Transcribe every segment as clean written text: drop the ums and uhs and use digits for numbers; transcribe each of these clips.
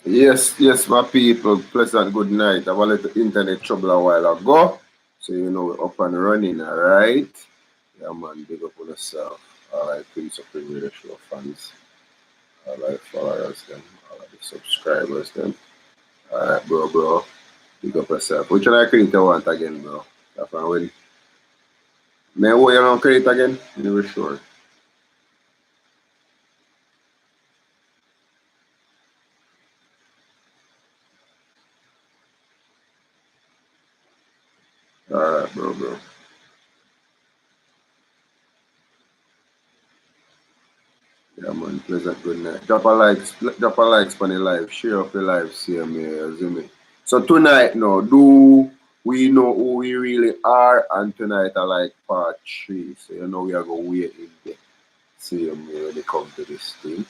Yes, yes, my people. Pleasant good night. I've a little internet trouble a while ago. So you know we're up and running, alright? Yeah man, big up on yourself. Alright, Prince of Radio Show fans. Alright, followers them. Alright, the subscribers them. Alright, bro. Big up yourself. Which one I credit you want again, bro? That's when. May I you don't credit again? I'm never sure. Alright, bro. Yeah, man, pleasant good night. Drop a like on the live, share up the live, see me, you see me. So tonight now, do we know who we really are? And tonight I like part 3. So you know we are going to wait in there. See me when they come to this thing.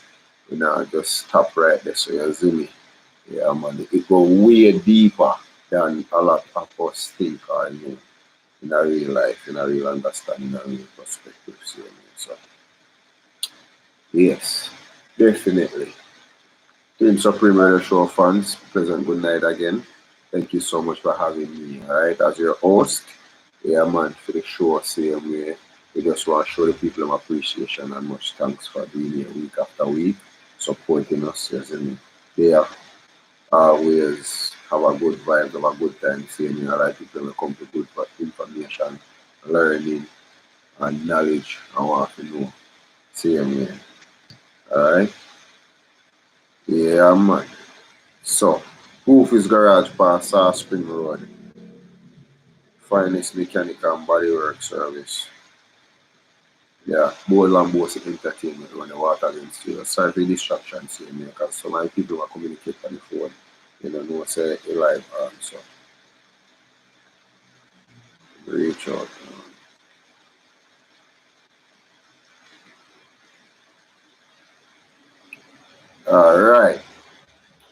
You know, just stop right there so you see me. Yeah, man, it go way deeper than a lot of us think or know in a real life, in a real understanding, in a real perspective. See me. So yes, definitely. Team Supreme Radio Show fans, pleasant good night again. Thank you so much for having me, alright, as your host. Yeah, man, for the show, same way. We just want to show the people some appreciation and much thanks for being here week after week, supporting us, as in they are always have a good vibe, have a good time, seeing you, alright, people will come to good information, learning, and knowledge, and want to know, same way, alright? Yeah, man. So, Goofy's Garage past South Spring Road. Finest mechanic and bodywork service. Yeah, Bowl and Bossy Entertainment on the water against you. Sorry for the distraction, see me, because so many people are communicating on the phone. You don't know, say, a live on, so reach out. Alright.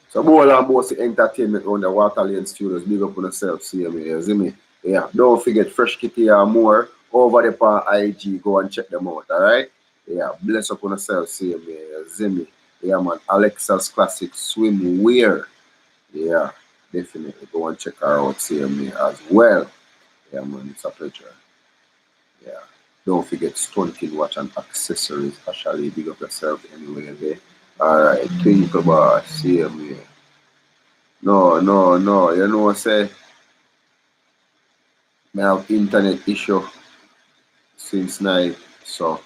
So, Bowl and Bossy Entertainment on the Water Lane Studios. Big up on yourself, see me, you see me? Yeah, don't forget Fresh Kitty and more over the on IG. Go and check them out, alright? Yeah, bless up on yourself, see me, see me. Yeah, man, Alexa's Classic Swimwear. Yeah, definitely go and check her out, see me as well. Yeah, man, it's a pleasure. Yeah. Don't forget Stunting Watch and Accessories. Actually, big up yourself anyway, there. Alright, think about, see me. No. You know what I say? I have internet issue since night, so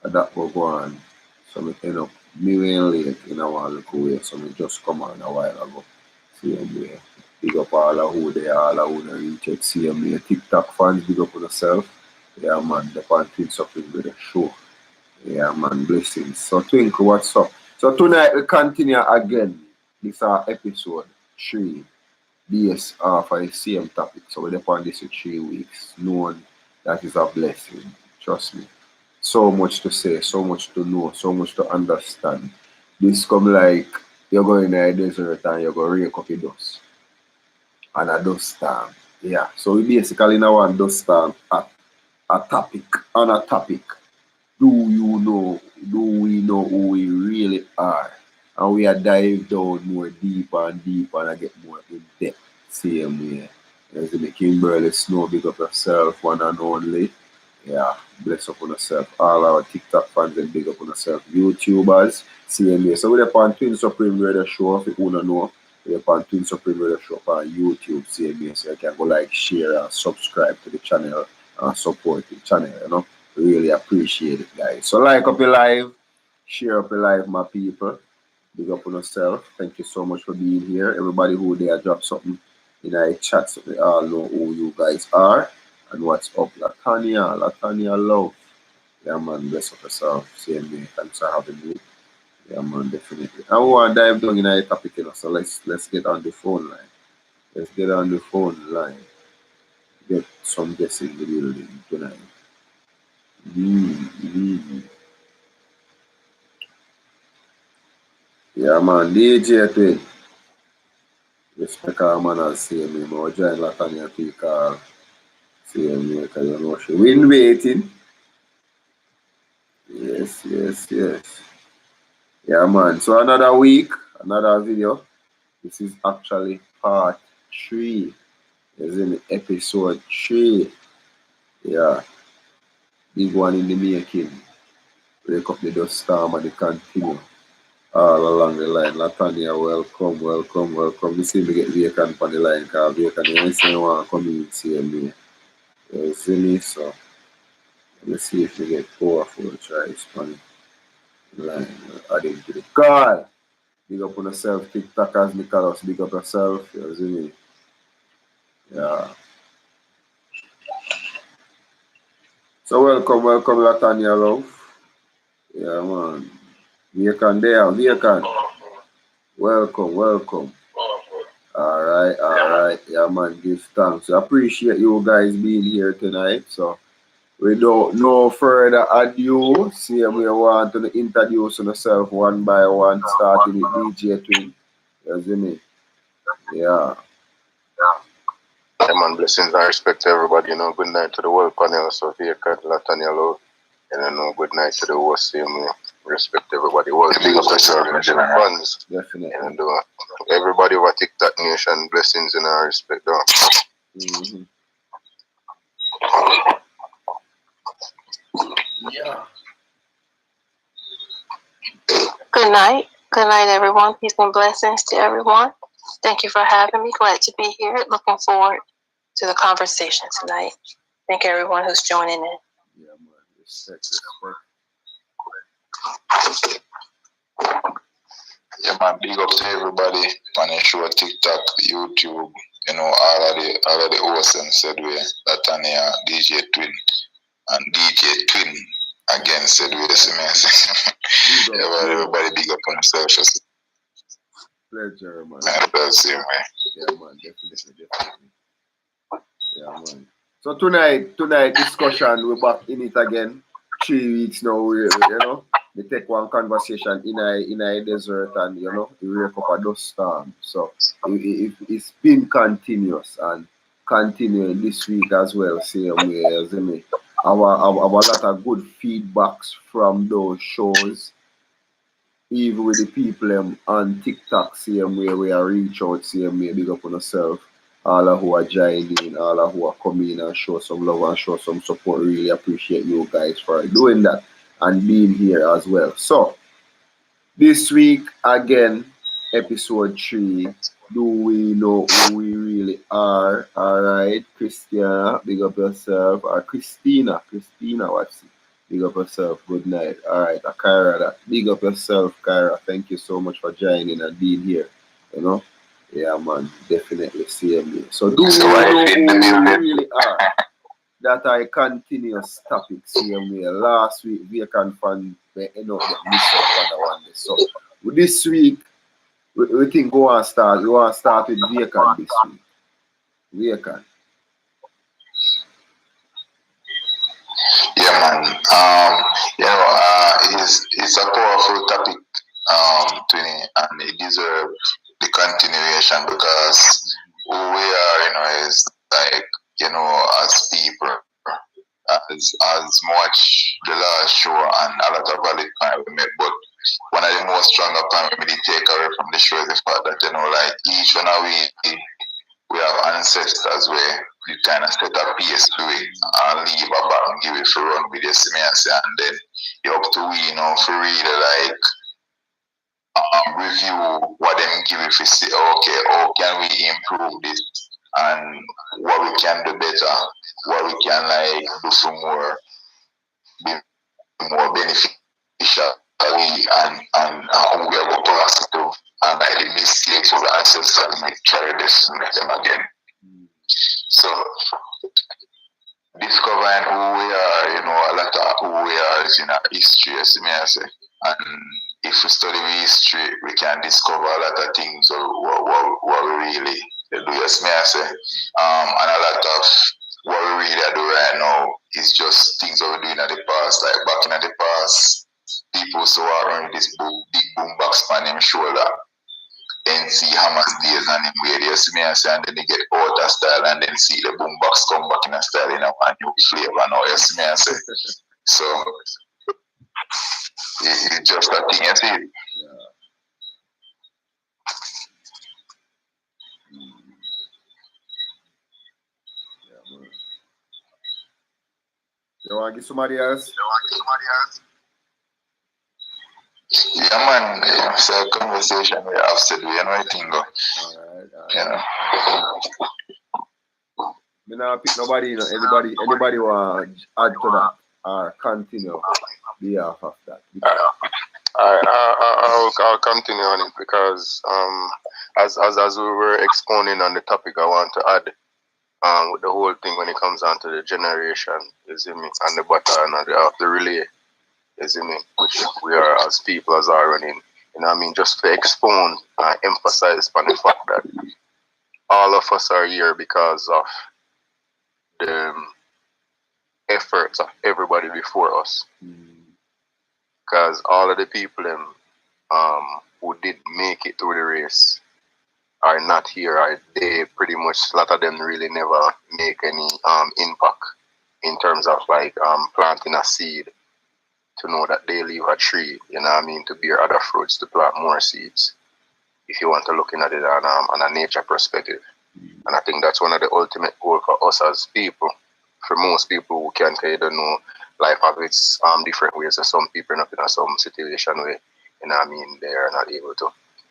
that will go on. So me end up me went late in a while look away, so me just come on a while ago. Same way. Big up all of who they are, all of who they reach it. Same way. TikTok fans, big up on yourself. Yeah man, the pan Twins up with the show. Yeah man, blessings. So Twinkle, what's up? So tonight we continue again. This is our episode 3. Based off of the same topic. So we're upon this for 3 weeks. Knowing that is a blessing. Trust me. So much to say, so much to know, so much to understand. This come like you're going in a desert and you're going to rake up the dust. And a dust storm. Yeah. So we basically now want dust storm at a topic. On a topic. Do we know who we really are? And we are dive down more deeper and deeper and I get more in depth. Same way. As the Kimberly Snow, big up yourself, one and only. Yeah, bless up on yourself. All our TikTok fans and big up on yourself. YouTubers, same way. So we're upon Twin Supreme Radio Show, if you wanna know. We're upon Twin Supreme Radio Show on YouTube, same way. So you can go like, share, and subscribe to the channel and support the channel, you know. Really appreciate it, guys. So like up your live, share up your live, my people. Big up on yourself. Thank you so much for being here. Everybody who there drop something in our chat so we all know who you guys are and what's up. Latanya love. Yeah man, bless up yourself. Same way. Thanks for having me. Yeah man, definitely. I want to dive down in our topic, you know, so let's get on the phone line. Let's get on the phone line. Get some guests in the building tonight. Yeah man, DJ Twin. Respect our man as same me. But join Latanya to call same me because you know she been waiting. Yes. Yeah man. So another week, another video. This is actually part 3. It's in episode 3. Yeah, big one in the making. Break up the dust storm and the continue all along the line. Latanya, welcome, welcome, welcome. You see me get vacant on the line because vacant, you ain't saying want to come in see me. You see me? So, let me see if we get powerful tries on the line. Adding to the call. Big up on yourself, TikTokers, Nicholas. Big up yourself. You see me? Yeah. So, welcome, welcome, Latanya, love. Yeah, man. Vacant there, vacant. Welcome, welcome. Alright, alright. Yeah, man, give thanks. I appreciate you guys being here tonight. So, without no further ado, see we want to introduce yourself one by one, starting with DJ Twin. You see me? Yeah. Yeah, man, blessings and respect to everybody. Good night to the world panel, Sophia Cat, Latanya Love. And good night to the host, respect everybody. World big up yourself, fans. Definitely. And everybody over TikTok Nation, blessings and respect. Mm-hmm. Yeah. Good night. Good night, everyone. Peace and blessings to everyone. Thank you for having me. Glad to be here. Looking forward to the conversation tonight. Thank everyone who's joining in. Yeah, man. Respect, respect. Yeah, man. Big up to everybody on the show, TikTok, YouTube. All of the hosts and said we Latanya, DJ Twin, and DJ Twin again said we yeah, man, everybody big up on themselves. Pleasure, man. The same way. Yeah, man. Definitely. Yeah, man. So tonight discussion, we're back in it again. 3 weeks now, we take one conversation in a desert and, we wake up a dust storm. So it's been continuous and continuing this week as well, same way as me. Our lot of good feedbacks from those shows. Even with the people on TikTok, same way we are reach out, same way, big up on yourself. All who are joining, all who are coming and show some love and show some support. Really appreciate you guys for doing that and being here as well. So, this week, again, episode 3. Do we know who we really are? Alright, Christiana, big up yourself. Or Christina, what's it? Big up yourself. Good night. Alright, Kyra, big up yourself, Kyra. Thank you so much for joining and being here. Yeah, man, definitely same me. So do we know who we really are? That I continuous topic same way. Last week, vacant fan, we end up getting missed out on one day. So this week, we think we want to start with vacant this week. Vacant. Yeah, man. It's a powerful topic, Twinny, and it deserves the continuation because who we are, is like, as people, as much the last show and a lot of valid time we make, but one of the most stronger point we did take away from the show is the fact that, like each one of we have ancestors where you kind of set a pace to it and leave a back and give it for run with your semency, and then you up to we, for really like review what them give it for say, okay, how can we improve this and what we can do better, what we can like do for more, be more beneficial and how we are going to pass through and like the mistakes of the ancestors make try this and make them again. So discovering who we are, a lot of who we are is in our history, as may I say. And if we study history, we can discover a lot of things or what we really do, as may I say. And a lot of what we really do right now is just things that we're doing in the past. Like back in the past, people saw around this big boom box on them shoulder. NC Hammers days and them way they see me and say, and then they get out of style and then see the boombox come back in a style in a new flavor now, you see me and say. So it's just a thing, you see. You want to give somebody else? Yeah, man. It's a conversation we have said. We know anything go. Alright. You know. Me not pick nobody, you know. Anybody want to add to that or continue behalf of that? I'll continue on it because as we were expounding on the topic, I want to add with the whole thing when it comes down to the generation, you see me, and the baton of the relay, you see me, which we are as people as are running. You know what I mean? Just to expound and emphasize on the fact that all of us are here because of the efforts of everybody before us. Because all of the people who did make it through the race are not here. They pretty much, a lot of them really never make any impact in terms of like planting a seed to know that they leave a tree, you know what I mean, to bear other fruits, to plant more seeds, if you want to look at it on a nature perspective. And I think that's one of the ultimate goals for us as people. For most people who can't kind of know life have its different ways. So some people are in some situation where, you know what I mean, they are not able to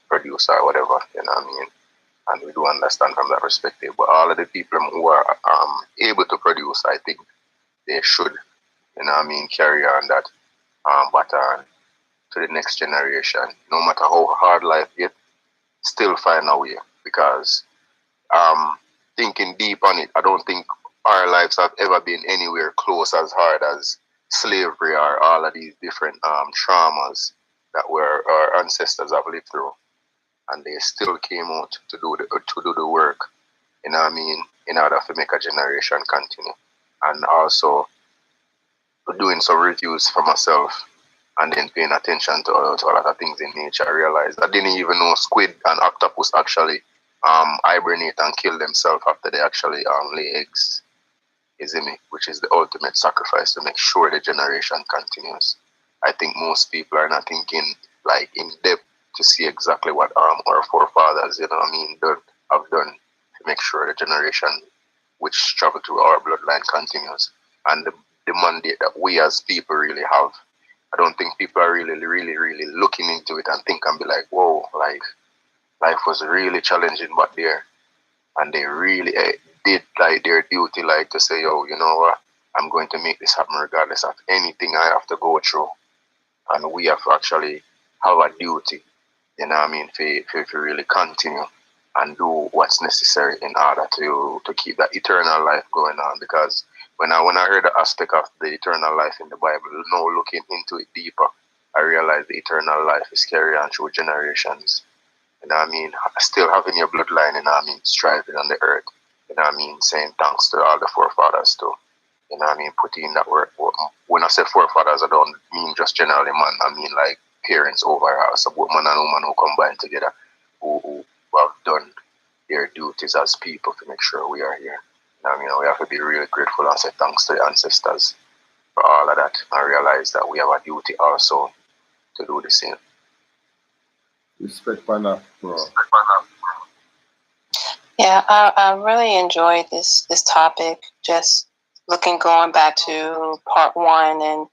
produce or whatever, you know what I mean. And we do understand from that perspective. But all of the people who are able to produce, I think they should, you know what I mean, carry on that baton to the next generation. No matter how hard life gets, still find a way. Because thinking deep on it, I don't think our lives have ever been anywhere close as hard as slavery or all of these different traumas that our ancestors have lived through. And they still came out to do the work, you know what I mean, in order to make a generation continue. And also doing some reviews for myself and then paying attention to a lot of things in nature. I realized I didn't even know squid and octopus actually hibernate and kill themselves after they actually lay eggs. You see me? Which is the ultimate sacrifice to make sure the generation continues. I think most people are not thinking like in depth to see exactly what our forefathers, you know what I mean, have done to make sure the generation which travel through our bloodline continues. And the mandate that we as people really have, I don't think people are really looking into it and think and be like, whoa, like life was really challenging back there. And they really did like their duty, like to say, yo, you know what, I'm going to make this happen regardless of anything I have to go through. And we have to actually have a duty, you know what I mean, to really continue and do what's necessary in order to keep that eternal life going on. Because when I heard the aspect of the eternal life in the Bible, now looking into it deeper, I realized the eternal life is carried on through generations. You know what I mean? Still having your bloodline, you know what I mean, striving on the earth. You know what I mean? Saying thanks to all the forefathers too. You know what I mean? Putting in that work. When I say forefathers, I don't mean just generally man. I mean like parents overall. So both man and woman who combine together, who have done their duties as people to make sure we are here. You know what I mean? We have to be really grateful and say thanks to the ancestors for all of that and realize that we have a duty also to do the same. Respect for that, bro. Yeah, I really enjoyed this topic. Just going back to part one and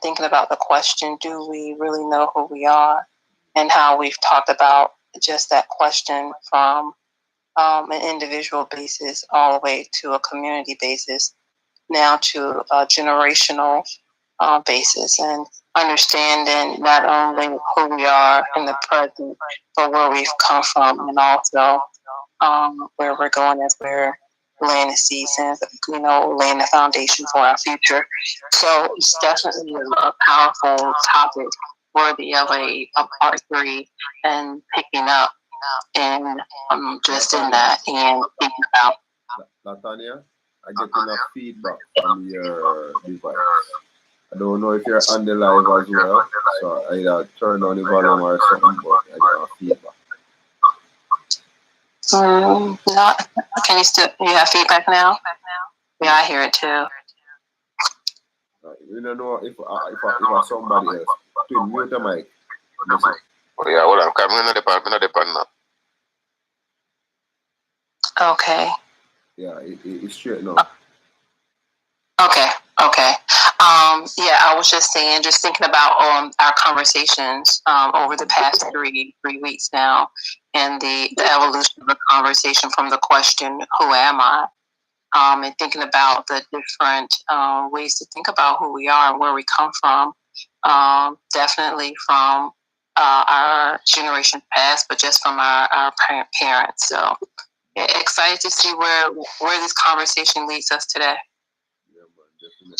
thinking about the question, do we really know who we are? And how we've talked about just that question from an individual basis all the way to a community basis, now to a generational basis, and understanding not only who we are in the present, but where we've come from, and also where we're going as we're laying the seeds and, you know, laying the foundation for our future. So it's definitely a powerful topic worthy of a part three and picking up and just in that and thinking about. Latanya, I get enough feedback from your device. I don't know if you're on the live as well, so I either turn on the volume or something, but I get enough feedback. Not. Can you have feedback now? Yeah, I hear it too. We don't know if somebody else. To mute the mic. Oh yeah, well, I'm coming on the pan now. Okay. Yeah, it's straight now. Okay. Yeah, I was just saying, just thinking about our conversations over the past three weeks now, and the evolution of the conversation from the question, "Who am I?" And thinking about the different ways to think about who we are and where we come from. Definitely from our generation past, but just from our parents. So yeah, excited to see where this conversation leads us today. Yeah, man, definitely.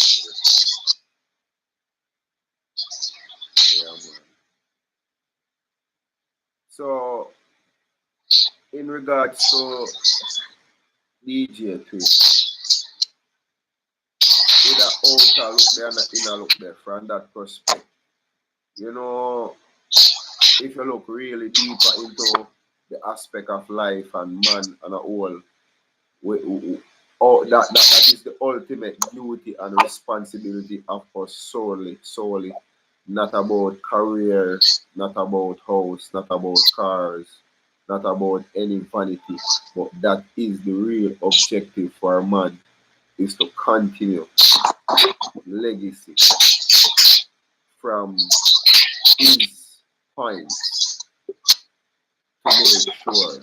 Yeah, man. So, in regards to DJ Twist, in a outer look there and an inner look there, from that perspective, you know, if you look really deeper into the aspect of life and man and a whole, that is the ultimate duty and responsibility of us solely, not about career, not about house, not about cars, not about any vanity, but that is the real objective for a man, is to continue legacy from his point to make sure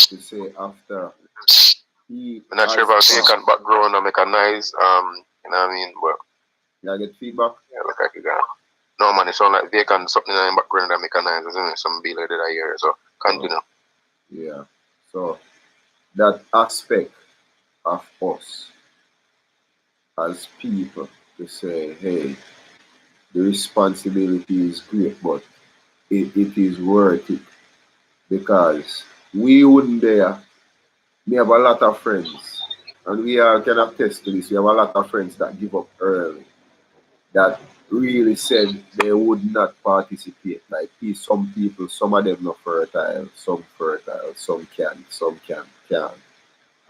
to say after he I'm not sure if I vacant background or mechanized, you know what I mean? But yeah, get feedback. Yeah, look like you got. No man, it sound like vacant something in the background that mechanized, isn't it? Some beat like that I hear. So continue. Yeah. So that aspect of us as people to say, hey, the responsibility is great, but it is worth it, because we wouldn't dare. We have a lot of friends, and we are can attest to this. We have a lot of friends that give up early, that really said they would not participate. Like some people, some of them not fertile, some can, some can't.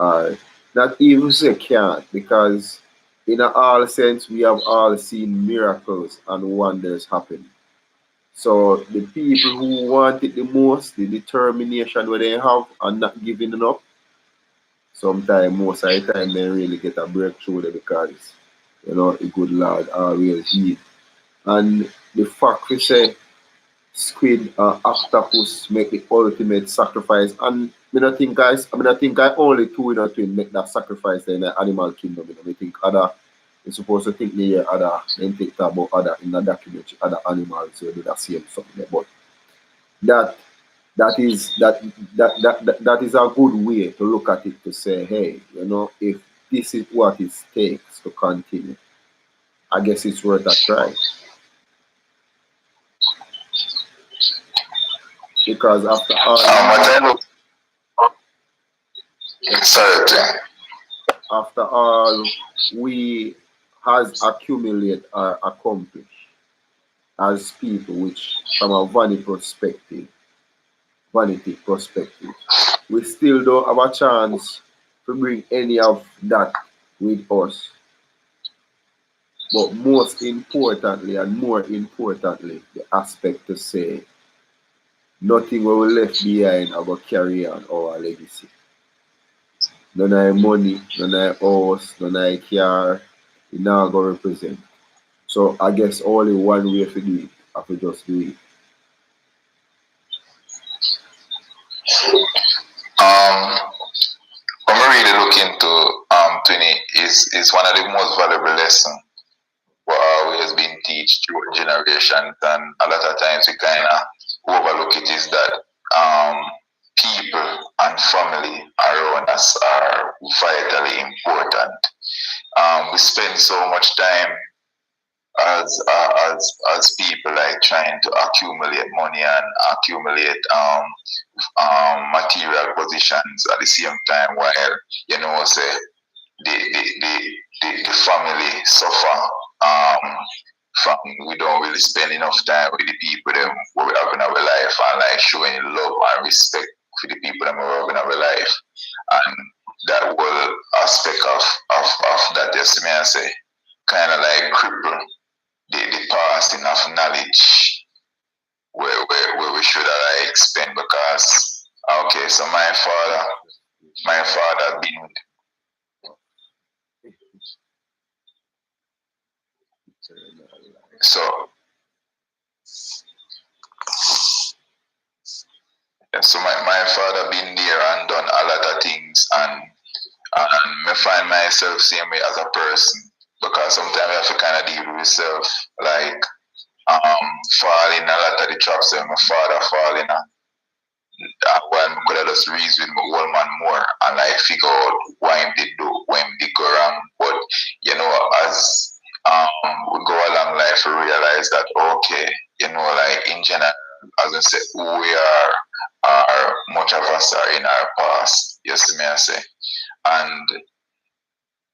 Or not even say can't, because in all sense we have all seen miracles and wonders happen. So the people who want it the most, the determination where they have and not giving it up, sometimes most of the time they really get a breakthrough there, because a good Lord always heed. And the fact we say squid or octopus make the ultimate sacrifice. And I think I only two in a twin make that sacrifice in the animal kingdom. I think other you're supposed to think near other then think about other in the documentary, other animals so do the same something there. But that that is a good way to look at it, to say, hey, if this is what it takes to continue, I guess it's worth a try. Because after all, after all we has accumulated or accomplished as people, which from a vanity perspective, we still don't have a chance to bring any of that with us. But most importantly and more importantly, the aspect to say nothing we left behind will carry on our legacy. None of money, none of house, none of car, it now go represent. So I guess only one way to do it, I could just do it. When we really look into 20 is one of the most valuable lessons what always been taught through generations, and a lot of times we kind of overlook it, is that people and family around us are vitally important. We spend so much time as people like trying to accumulate money and accumulate material positions at the same time, while say the family suffer from we don't really spend enough time with the people them we have in our life, and like showing love and respect for the people that we have in our life. And that whole aspect of that, just me I say, kind of like cripple the passing of knowledge where we should have like spend, because okay, so my father been So my father been there and done a lot of things, and me find myself same way as a person, because sometimes you have to kind of deal with yourself, like fall in a lot of the traps that my father fall in. When I could have just reason with my old man more and like figure out what him did do, when him did go wrong. But you know, as we go along life, we realize that okay, you know, like in general, as I said, who we are much of us are in our past. You see me I say, and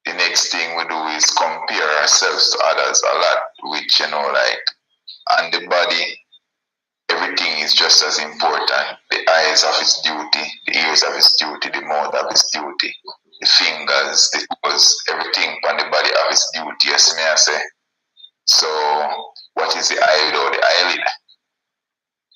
the next thing we do is compare ourselves to others a lot, which you know, like, and the body, everything is just as important. The eyes of its duty, the ears of its duty, the mouth of its duty, the fingers, the toes, everything on the body of its duty, yes, may I say. So, what is the eye without the eyelid?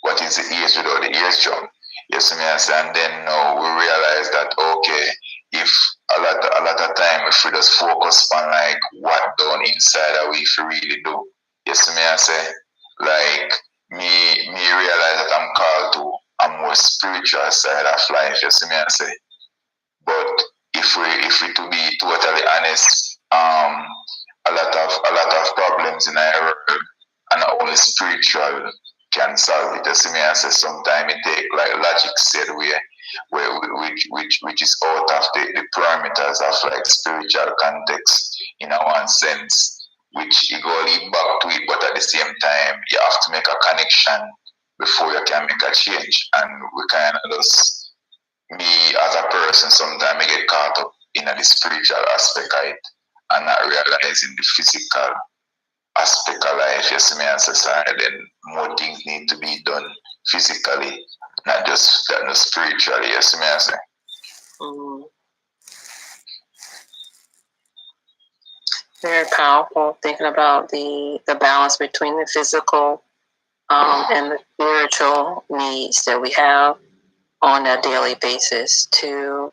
What is the ears without the eardrum? Yes, may I say. And then now we realize that, okay, if a lot of time, if we just focus on like what down inside of we if we really do, yes, may I say, like, me realize that I'm called to a more spiritual side of life, you see me I say. But if we to be totally honest, a lot of problems in our world and only spiritual can solve it. You see me I say, sometimes it take like logic said which is out of the parameters of like spiritual context in a one sense, which you go lead back to it, but at the same time, you have to make a connection before you can make a change. And we kind of just, me as a person, sometimes I get caught up in the spiritual aspect of it and not realizing the physical aspect of life. You see me as a side, then more things need to be done physically, not spiritually. You see me as a. Very powerful, thinking about the balance between the physical and the spiritual needs that we have on a daily basis to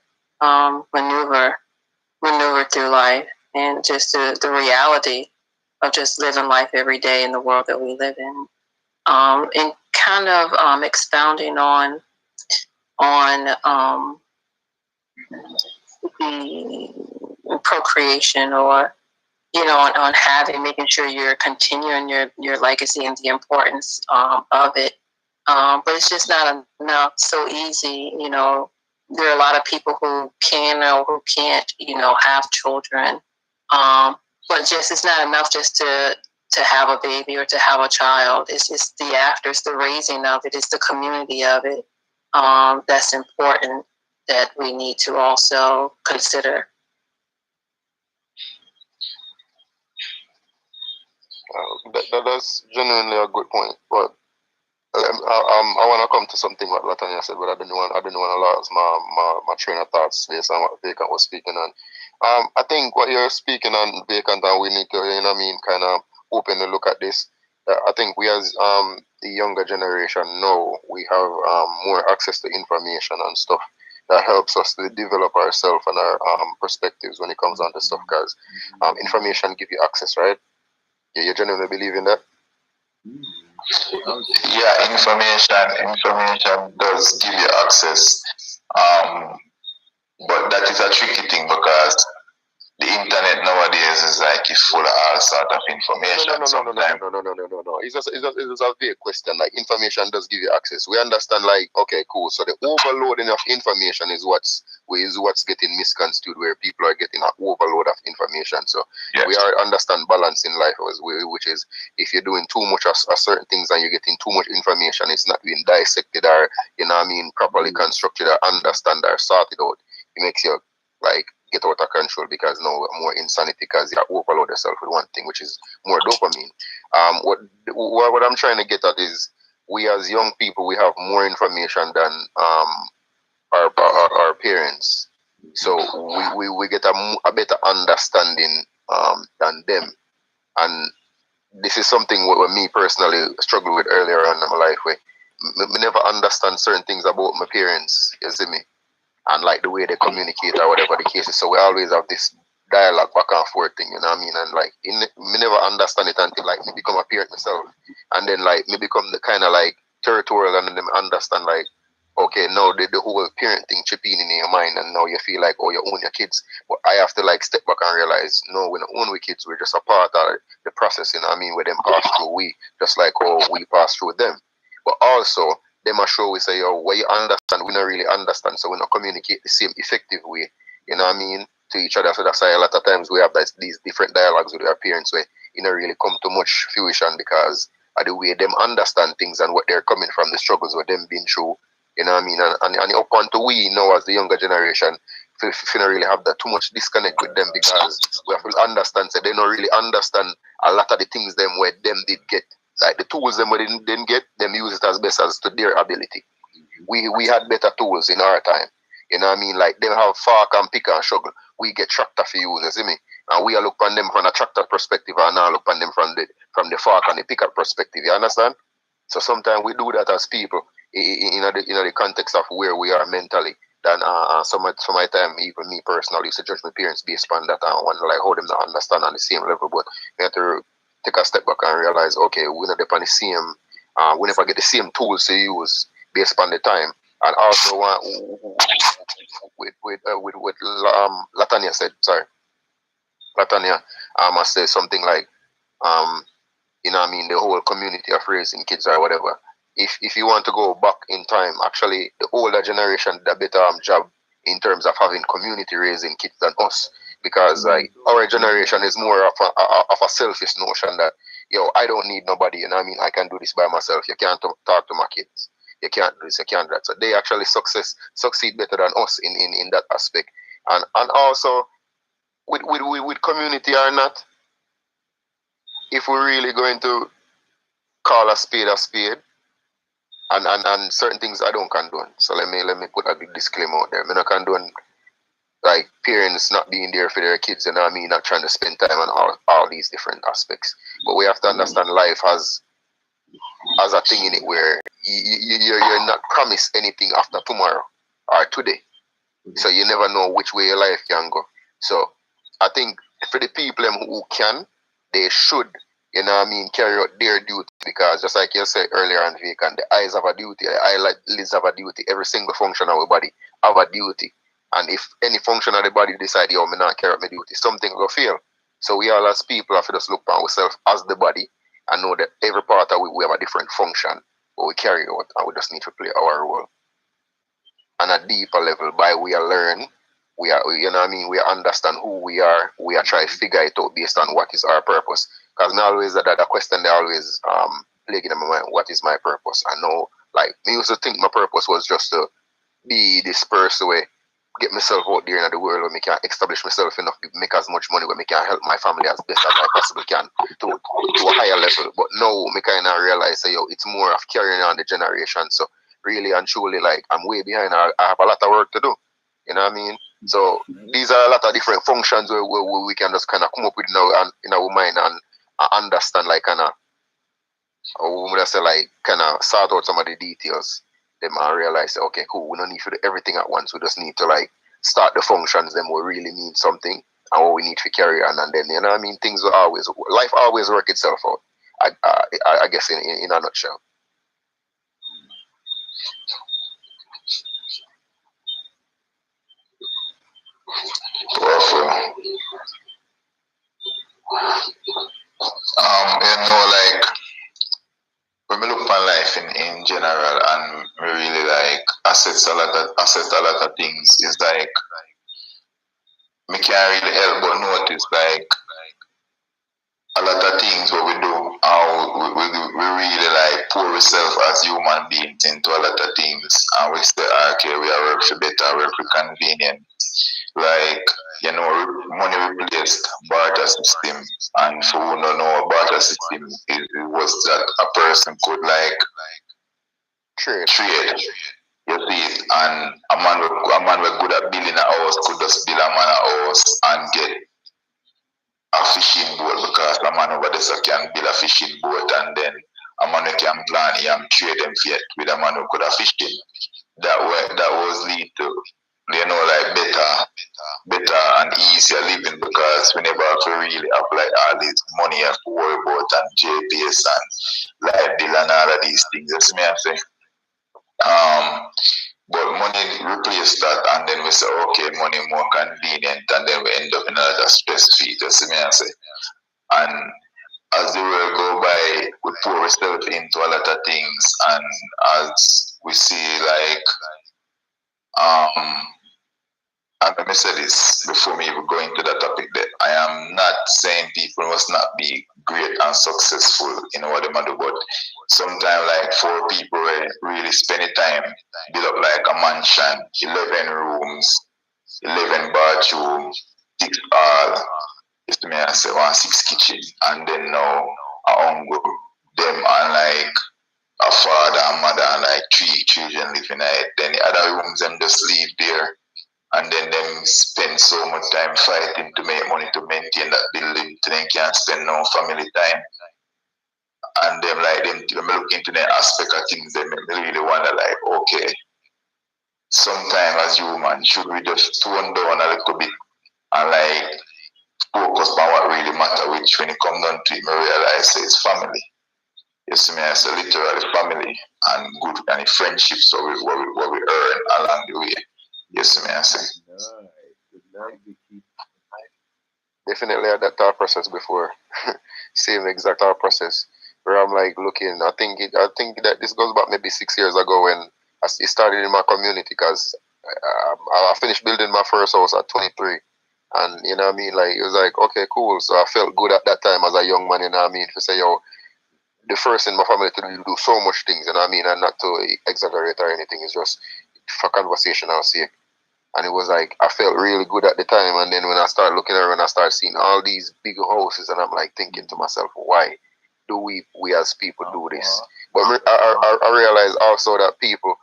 maneuver through life, and just the reality of just living life every day in the world that we live in, and kind of expounding on the procreation, or on making sure you're continuing your legacy and the importance of it. But it's just not enough so easy. There are a lot of people who can or who can't, have children. But just it's not enough just to have a baby or to have a child. It's the after, it's the raising of it, it's the community of it that's important, that we need to also consider. That's genuinely a good point, but I want to come to something what Latanya said, but I didn't want to lose my train of thoughts based on what Vacant was speaking on. I think what you're speaking on, Vacant, and we need to, kind of open to look at this. I think we as the younger generation know we have more access to information and stuff that helps us to develop ourselves and our perspectives when it comes down to stuff, because information give you access, right? You genuinely believe in that? Yeah, information does give you access, but that is a tricky thing, because the internet nowadays is like it's full of all sort of information. No. It's just a vague question. Like, information does give you access. We understand. Like, okay, cool. So the overloading of information is what's getting misconstrued, where people are getting an overload of information. So yes, we are understand balance in life, which is if you're doing too much of certain things and you're getting too much information, it's not being dissected or properly constructed or understand or sorted out. It makes you like get out of control, because no more insanity, because you overload yourself with one thing, which is more dopamine. What I'm trying to get at is, we as young people, we have more information than our parents, so we get a better understanding than them. And this is something what me personally struggled with earlier on in my life, where me never understand certain things about my parents, you see me, and like the way they communicate or whatever the case is. So we always have this dialogue back and forth thing, you know what I mean? And like, me never understand it until like me become a parent myself, and then like me become the kind of like territorial, and then them understand like, okay, now the whole parent thing chipping in your mind, and now you feel like, oh, you own your kids. But I have to like step back and realize, no, we don't own we kids. We're just a part of the process, you know what I mean? Where them pass through we, just like how we pass through them. But also, them are sure we say, yo, what you understand, we don't really understand, so we don't communicate the same effective way, you know what I mean, to each other. So that's why a lot of times we have these different dialogues with our parents where you don't really come to much fruition because of the way them understand things and what they're coming from, the struggles with them being through. You know what I mean? And up until we know as the younger generation, we don't really have that too much disconnect with them because we have to understand that they don't really understand a lot of the things them where them did get. Like the tools them where they didn't get, them use it as best as to their ability. We had better tools in our time. You know what I mean? Like they have fork and pick and shovel. We get tractor for use, you see me? And we look on them from a tractor perspective and now look on them from the fork and the pickup perspective. You understand? So sometimes we do that as people in the context of where we are mentally. Then some of my time, even me personally, used to judge my parents based on that and wonder like how them not understand on the same level. But we have to take a step back and realize, okay, we're not on the same, we never get the same tools to use based on the time. And also with Latanya said, sorry, Latanya must say something like, you know what I mean, the whole community of raising kids or whatever. If you want to go back in time, actually the older generation did a better job in terms of having community raising kids than us. Because like our generation is more of a selfish notion that, yo, I don't need nobody, you know what I mean? I can do this by myself. You can't talk to my kids. You can't do this, you can't do that. So they actually succeed better than us in that aspect. And also with community or not, if we're really going to call a spade, and certain things I don't condone. So let me put a big disclaimer out there. I don't condone like parents not being there for their kids, you know what I mean, not trying to spend time on all these different aspects. But we have to understand life has a thing in it where you're not promised anything after tomorrow or today. So you never know which way your life can go. So I think for the people who can, they should, you know what I mean, carry out their duty, because just like you said earlier on Vacant, the eyes have a duty, the eyelids have a duty, every single function of our body have a duty. And if any function of the body decide, yo, me not carry out my duty, something will fail. So we all as people have to just look at ourselves as the body and know that every part of we have a different function, but we carry out and we just need to play our role. On a deeper level, by we are learn, we are, you know what I mean, we understand who we are trying to figure it out based on what is our purpose. Because me always that question they always plaguing in my mind, what is my purpose? I know, like, me used to think my purpose was just to be this person where get myself out there in the world where I can establish myself enough, make as much money where I can help my family as best as I possibly can to a higher level. But now I kind of realize that, yo, it's more of carrying on the generation. So really and truly, like, I'm way behind. I have a lot of work to do. You know what I mean? So these are a lot of different functions where we can just kind of come up with now and in our mind and understand, like, kind of, or we say, like, kind of sort out some of the details. Them and realize, okay, cool, we don't need to do everything at once. We just need to, like, start the functions them will really mean something and what we need to carry on, and then, you know what I mean, things will always, life always work itself out, I guess in a nutshell. Awesome. You know, like, when we look upon life in general and we really like assess a lot of things, it's like we can't really help but notice like a lot of things what we do, how we really like pour ourselves as human beings into a lot of things, and we say, okay, we are work for better, work for convenient. Like, you know, money replaced barter system, and for who don't know, barter system was that a person could like trade. You see it, and a man was good at building a house could just build a man a house and get a fishing boat, because a man over there can build a fishing boat, and then a man who can plan and trade them fiat with a man who could have fishing. That was lead to, you know, like better better and easier living because we never have to really apply all this money I have to worry about and JPS and light bill and all of these things. That's me I say. But money replaced that, and then we say, okay, money more convenient, and then we end up in another stress feed. That's me I say. And as the world go by, we pour ourselves into a lot of things, and as we see, like, and let me say this before me even go into that topic that I am not saying people must not be great and successful in what they do, but sometimes like for people really spend the time, build up like a mansion, 11 rooms, 11 bathroom, 6 all, just me I say 6 kitchen, and then now I uncle them and like a father and mother and like 3 children living in it. Then the other rooms them just leave there, and then them spend so much time fighting to make money to maintain that building, so they can't spend no family time. And them like them when I look into the aspect of things, they make me really wonder like, okay, sometimes as human, should we just tone down a little bit and like focus on what really matter, which when it comes down to it, I realize it's family. You see me, I say literally family and good and friendships, so what we earn along the way. You see me, I say. Good night, Vicky. Definitely had that thought process before. Same exact thought process where I'm like looking. I think that this goes back maybe 6 years ago when it started in my community because I finished building my first house at 23. And you know what I mean? Like it was like, okay, cool. So I felt good at that time as a young man, you know what I mean? To say, yo, the first in my family to do so much things, you know what I mean? And not to exaggerate or anything, it's just for conversational sake. And it was like I felt really good at the time. And then when I started looking around, I started seeing all these big houses, and I'm like thinking to myself, why do we as people do this? But I realized also that people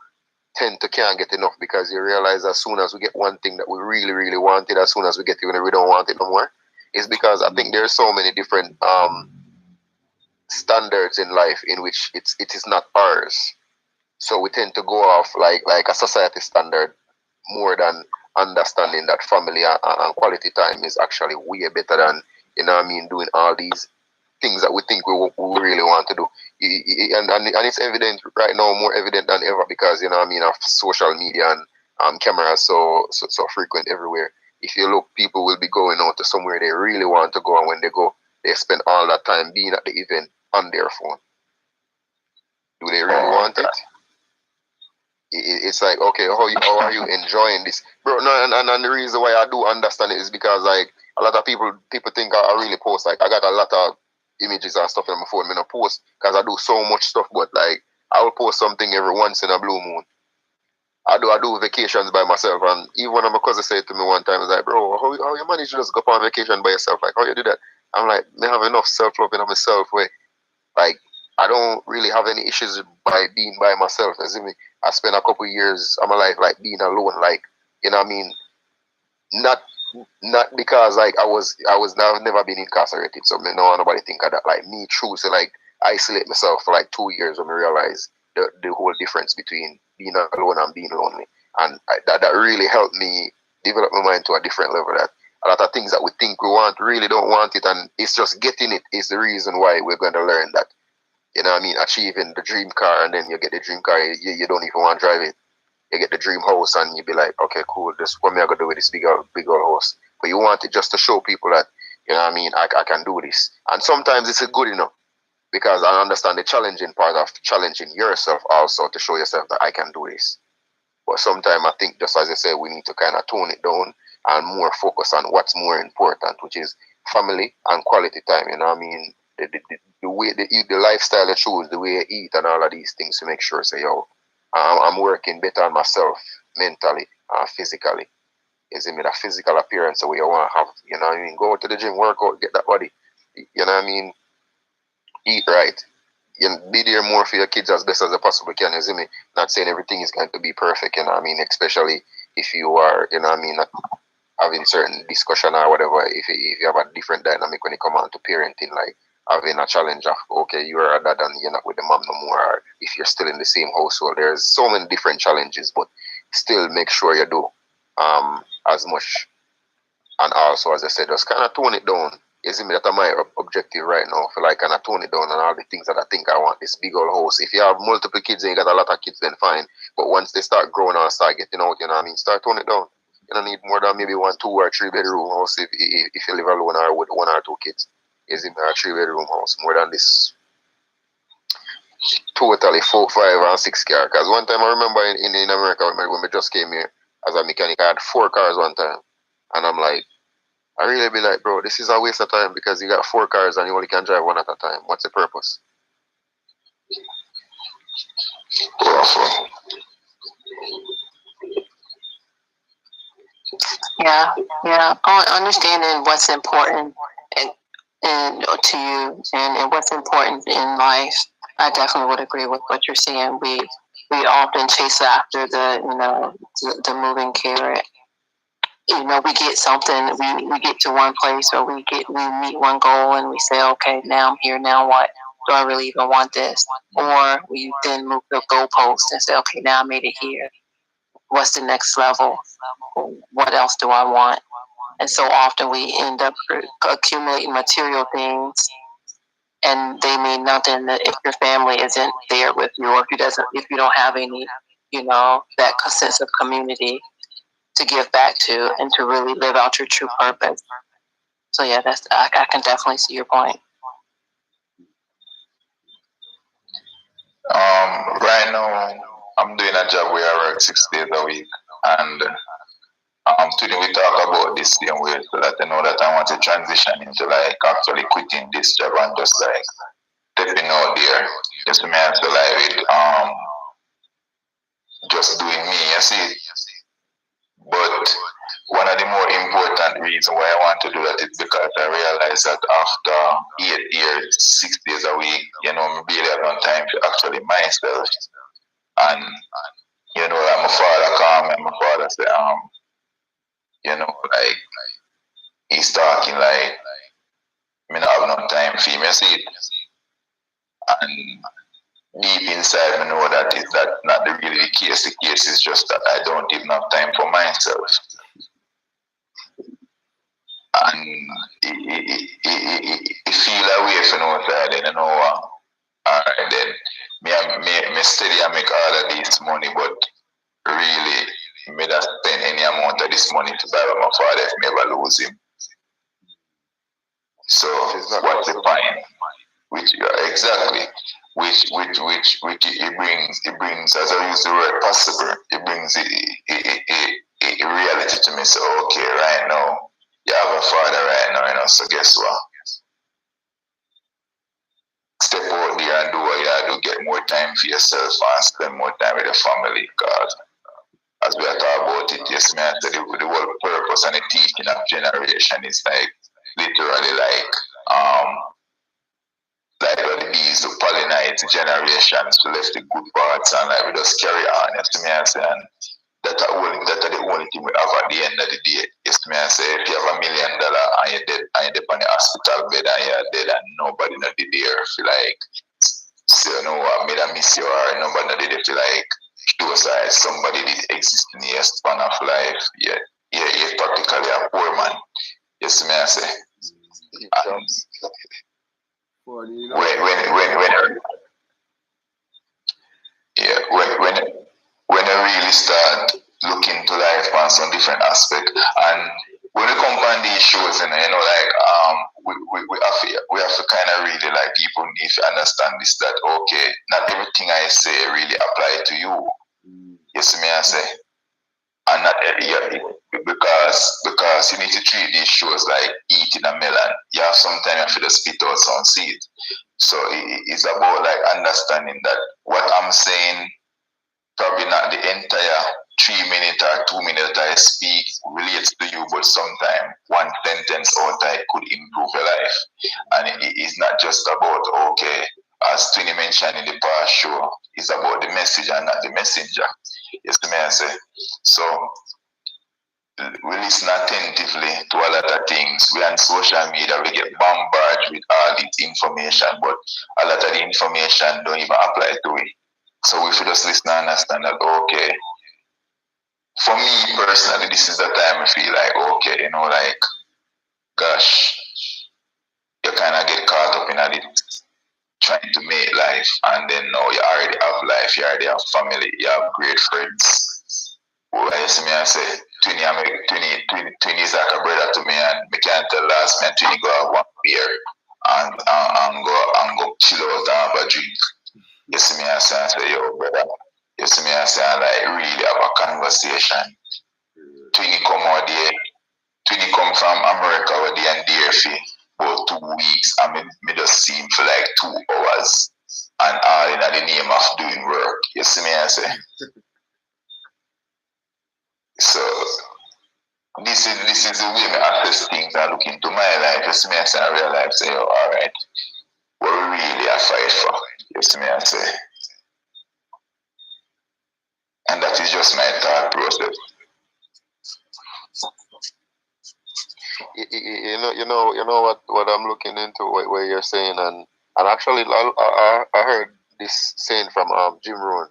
tend to can't get enough because you realize as soon as we get one thing that we really, really wanted, as soon as we get it when we don't want it no more, it's because I think there's so many different standards in life in which it is not ours. So we tend to go off like a society standard more than understanding that family and quality time is actually way better than, you know what I mean, doing all these things that we think we really want to do. And it's evident right now, more evident than ever because, you know what I mean, of social media and cameras so frequent everywhere. If you look, people will be going out to somewhere they really want to go, and when they go, they spend all that time being at the event on their phone. Do they really want it? It's like, okay, how are you enjoying this, bro? No, and the reason why I do understand it is because like a lot of people think I really post. Like I got a lot of images and stuff on my phone. I don't post because I do so much stuff, but like I will post something every once in a blue moon. I do vacations by myself, and even one of my cousins said to me one time, "Is like, bro, how you manage to just go on vacation by yourself? Like, how you do that?" I'm like, I have enough self love in myself where, like, I don't really have any issues by being by myself. As in, I spent a couple of years of my life like being alone, like, you know what I mean? Not because like I've never been incarcerated, so me no nobody think of that. Like me choose to like isolate myself for like 2 years when I realize the whole difference between being alone and being lonely, and that really helped me develop my mind to a different level. That a lot of things that we think we want really don't want it, and it's just getting it is the reason why we're going to learn that. You know what I mean? Achieving the dream car, and then you get the dream car, you don't even want to drive it. You get the dream house, and you be like, okay, cool, this what me I gonna do with this big old house. But you want it just to show people that, you know what I mean, I can do this. And sometimes it's good enough because I understand the challenging part of challenging yourself also to show yourself that I can do this. But sometimes I think, just as I said, we need to kind of tone it down and more focus on what's more important, which is family and quality time. You know what I mean? The way they eat, the lifestyle they choose, the way you eat, and all of these things to make sure, say, yo, I'm working better on myself mentally and physically. Is it me that physical appearance the way you want to have? You know what I mean? Go to the gym, work out, get that body. You know what I mean? Eat right. You know, be there more for your kids as best as you possibly can. You see me? Not saying everything is going to be perfect. You know what I mean? Especially if you are, you know what I mean, not having certain discussion or whatever. If you have a different dynamic when it comes on to parenting, like having a challenge of, okay, you're a dad and you're not with the mom no more, or if you're still in the same household, there's so many different challenges, but still make sure you do as much And also, as I said, just kind of tone it down. You see me, that's my objective right now. For like kind of tone it down and all the things that I think I want. This big old house. If you have multiple kids and you got a lot of kids, then fine. But once they start growing and start getting out, you know what I mean, start toning it down. You don't need more than maybe 1, 2, or 3 bedroom house if you live alone or with 1 or 2 kids. You see me, a 3 bedroom house. More than this totally 4, 5, and 6 car. Because one time I remember in America when we just came here as a mechanic, I had 4 cars one time. And I'm like, I really be like, bro, this is a waste of time because you got 4 cars and you only can drive 1 at a time. What's the purpose? Yeah, yeah. Understanding what's important and to you and what's important in life. I definitely would agree with what you're saying. We often chase after the moving carrot. You know, we get something, we get to one place or we meet one goal and we say, okay, now I'm here, now what? Do I really even want this? Or we then move the goalpost and say, okay, now I made it here. What's the next level? What else do I want? And so often we end up accumulating material things, and they mean nothing if your family isn't there with you, or if you don't have any, that sense of community to give back to and to really live out your true purpose. So yeah, I can definitely see your point. Right now, I'm doing a job where I work 6 days a week, and today we talk about this same way so that I know that I want to transition into like actually quitting this job and just like stepping out there. Just me have to like just doing me, you see. But one of the more important reasons why I want to do that is because I realize that after 8 years, 6 days a week, I barely have no time to actually myself. And like my father called me and my father said, like he's talking like me not have no time for him, you see it. And deep inside me know that is that not really the case. The case is just that I don't even have time for myself. And it feel away from outside, then alright then me steady and make all of this money, but really me not spend any amount of this money to buy my father if me ever lose him. So what's the point? Which exactly, which it brings as I use the word possible, it brings a reality to me. So okay, right now you have a father right now, so guess what? Step out there and do what you have to get more time for yourself and spend more time with the family, because as we are talking about it, yes, man, the whole purpose and the teaching of generation is like literally like what the bees to pollinate the generations to left the good parts and like we just carry on, yes, me I say, and that are the only thing we have at the end of the day. Yes, me I say, if you have $1 million and you're dead and you're on the hospital bed and you're dead and nobody not there feel like say I made a miss you, or nobody not there feel like suicide, somebody did exist in your span of life. Yeah, you're practically a poor man. Yes, me I say. When I really start looking to life on some different aspect, and when we come on these shows, and we have to kind of really like people need to understand this, that okay, not everything I say really apply to you. Yes, me I say, and not because you need to treat these shows like eating a melon. You have sometimes you have to spit out some seed. So it's about like understanding that what I'm saying, probably not the entire 3 minute or 2 minute I speak relates to you, but sometimes one sentence out there could improve your life. And it is not just about, okay, as Twinny mentioned in the past show, it's about the message and not the messenger. Yes, may I say. So we listen attentively to a lot of things. We on social media, we get bombarded with all this information, but a lot of the information don't even apply to it. So we should just listen and understand that, okay, for me personally, this is the time I feel like, okay, you know, like, gosh, you kind of get caught up in it, trying to make life, and then now you already have life, you already have family, you have great friends. Well, I see me and say, Twinny is like a brother to me, and me can't tell last man Twinny go have one beer and go chill out and have a drink. You see me and say, yo, brother. You see me and say, like, really have a conversation. Twinny come out there. Twinny come from America where they and there for about 2 weeks, and me just see him for like 2 hours, and all in the name of doing work. You see me and say. So this is the way I assess things and look into my life. You see me and say, I realize, say, oh, all right, what we really are fight for. You see me and say. And that is just my thought process. You know what I'm looking into, what you're saying, and actually I heard this saying from Jim Rohn.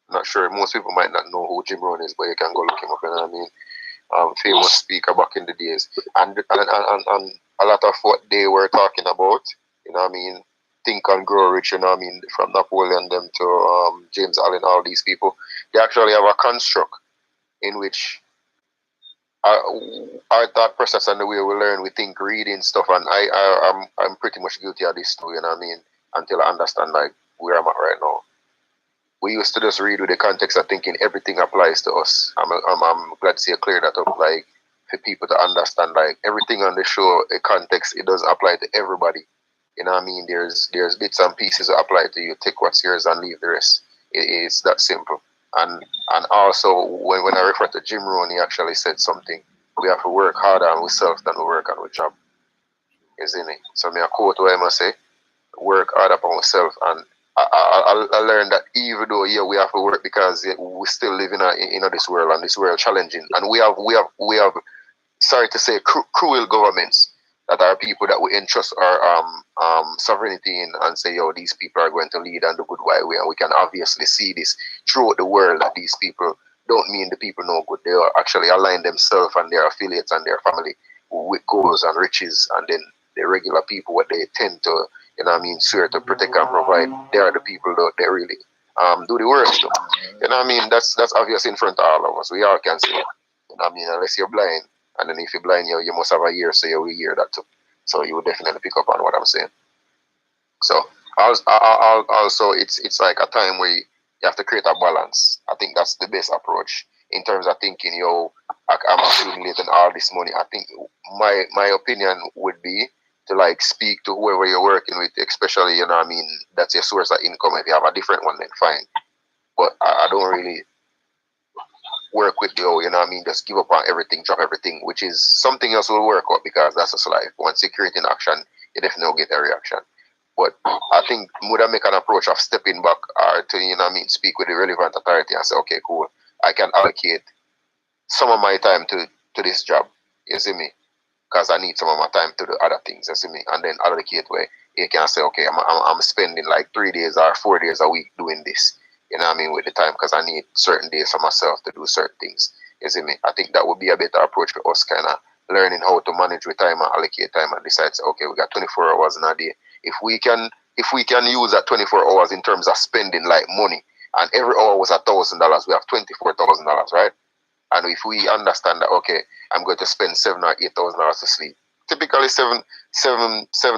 I'm not sure, most people might not know who Jim Rohn is, but you can go look him up. You know what I mean? Famous speaker back in the days, and a lot of what they were talking about, you know what I mean, Think and Grow Rich, you know what I mean, from Napoleon them to James Allen, all these people, they actually have a construct in which our thought process and the way we learn, we think, reading stuff, and I'm pretty much guilty of this too, you know what I mean, until I understand like where I'm at right now. We used to just read with the context of thinking everything applies to us. I'm glad to see you clear that up, like, for people to understand, like, everything on the show, the context, it doesn't apply to everybody. You know what I mean? There's bits and pieces that apply to you. Take what's yours and leave the rest. It's that simple. And also, when I refer to Jim Rohn, he actually said something. We have to work harder on ourselves than we work on our job. Isn't it? So me a quote what I must say, work hard upon ourselves. And I learned that even though we have to work because we still live in this world, and this world challenging, and we have sorry to say cruel governments that are people that we entrust our sovereignty in and say, yo, these people are going to lead on the good way, and we can obviously see this throughout the world that these people don't mean the people no good. They are actually align themselves and their affiliates and their family with goals and riches, and then the regular people, what they tend to, you know what I mean, swear to protect and provide, they are the people that they really do the work. So, you know what I mean? That's obvious in front of all of us. We all can see it. You know what I mean? Unless you're blind. And then if you're blind, you must have a ear, so you will hear that too. So you will definitely pick up on what I'm saying. So also, it's like a time where you have to create a balance. I think that's the best approach in terms of thinking, yo, I'm accumulating all this money. I think my opinion would be to like speak to whoever you're working with, especially, you know what I mean, that's your source of income. If you have a different one, then fine. But I don't really work with you know what I mean, just give up on everything, drop everything, which is something else will work out because that's just life. Once you create an action, you definitely will get a reaction. But I think would I make an approach of stepping back or to, you know what I mean, speak with the relevant authority and say, okay, cool, I can allocate some of my time to this job, you see me? Because I need some of my time to the other things, you see me? And then allocate where you can say, okay, I'm spending like 3 days or 4 days a week doing this. You know what I mean, with the time, because I need certain days for myself to do certain things. You see me? I think that would be a better approach for us, kind of learning how to manage with time and allocate time and decide, okay, we got 24 hours in a day. If we can use that 24 hours in terms of spending like money, and every hour was $1,000, we have $24,000, right? And if we understand that, okay, I'm going to spend $7,000 or $8,000 to sleep, typically seven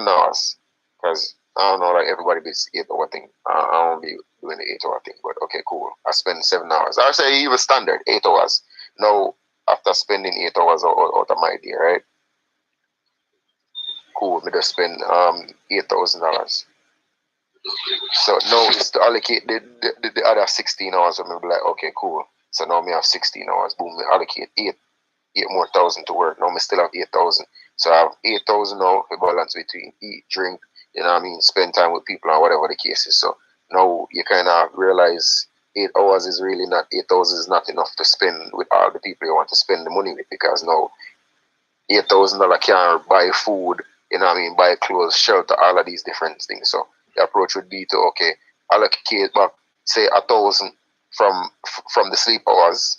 hours, because I don't know, like everybody beats 8 hour thing. I won't be doing the 8 hour thing, but okay, cool. I spend 7 hours. I say even standard 8 hours. Now, after spending 8 hours out of my day, right? Cool. Me just spend $8,000. So now it's to allocate the other 16 hours. I'm be like, okay, cool. So now me have 16 hours. Boom, me allocate 8 more thousand to work. Now me still have 8,000. So I have 8,000 now. We balance between eat, drink, you know what I mean, spend time with people and whatever the case is. So now you kind of realize 8 hours is really not, 8,000 is not enough to spend with all the people you want to spend the money with, because now $8,000 can't buy food, you know what I mean, buy clothes, shelter, all of these different things. So the approach would be to, okay, allocate back, say 1,000 from the sleep hours,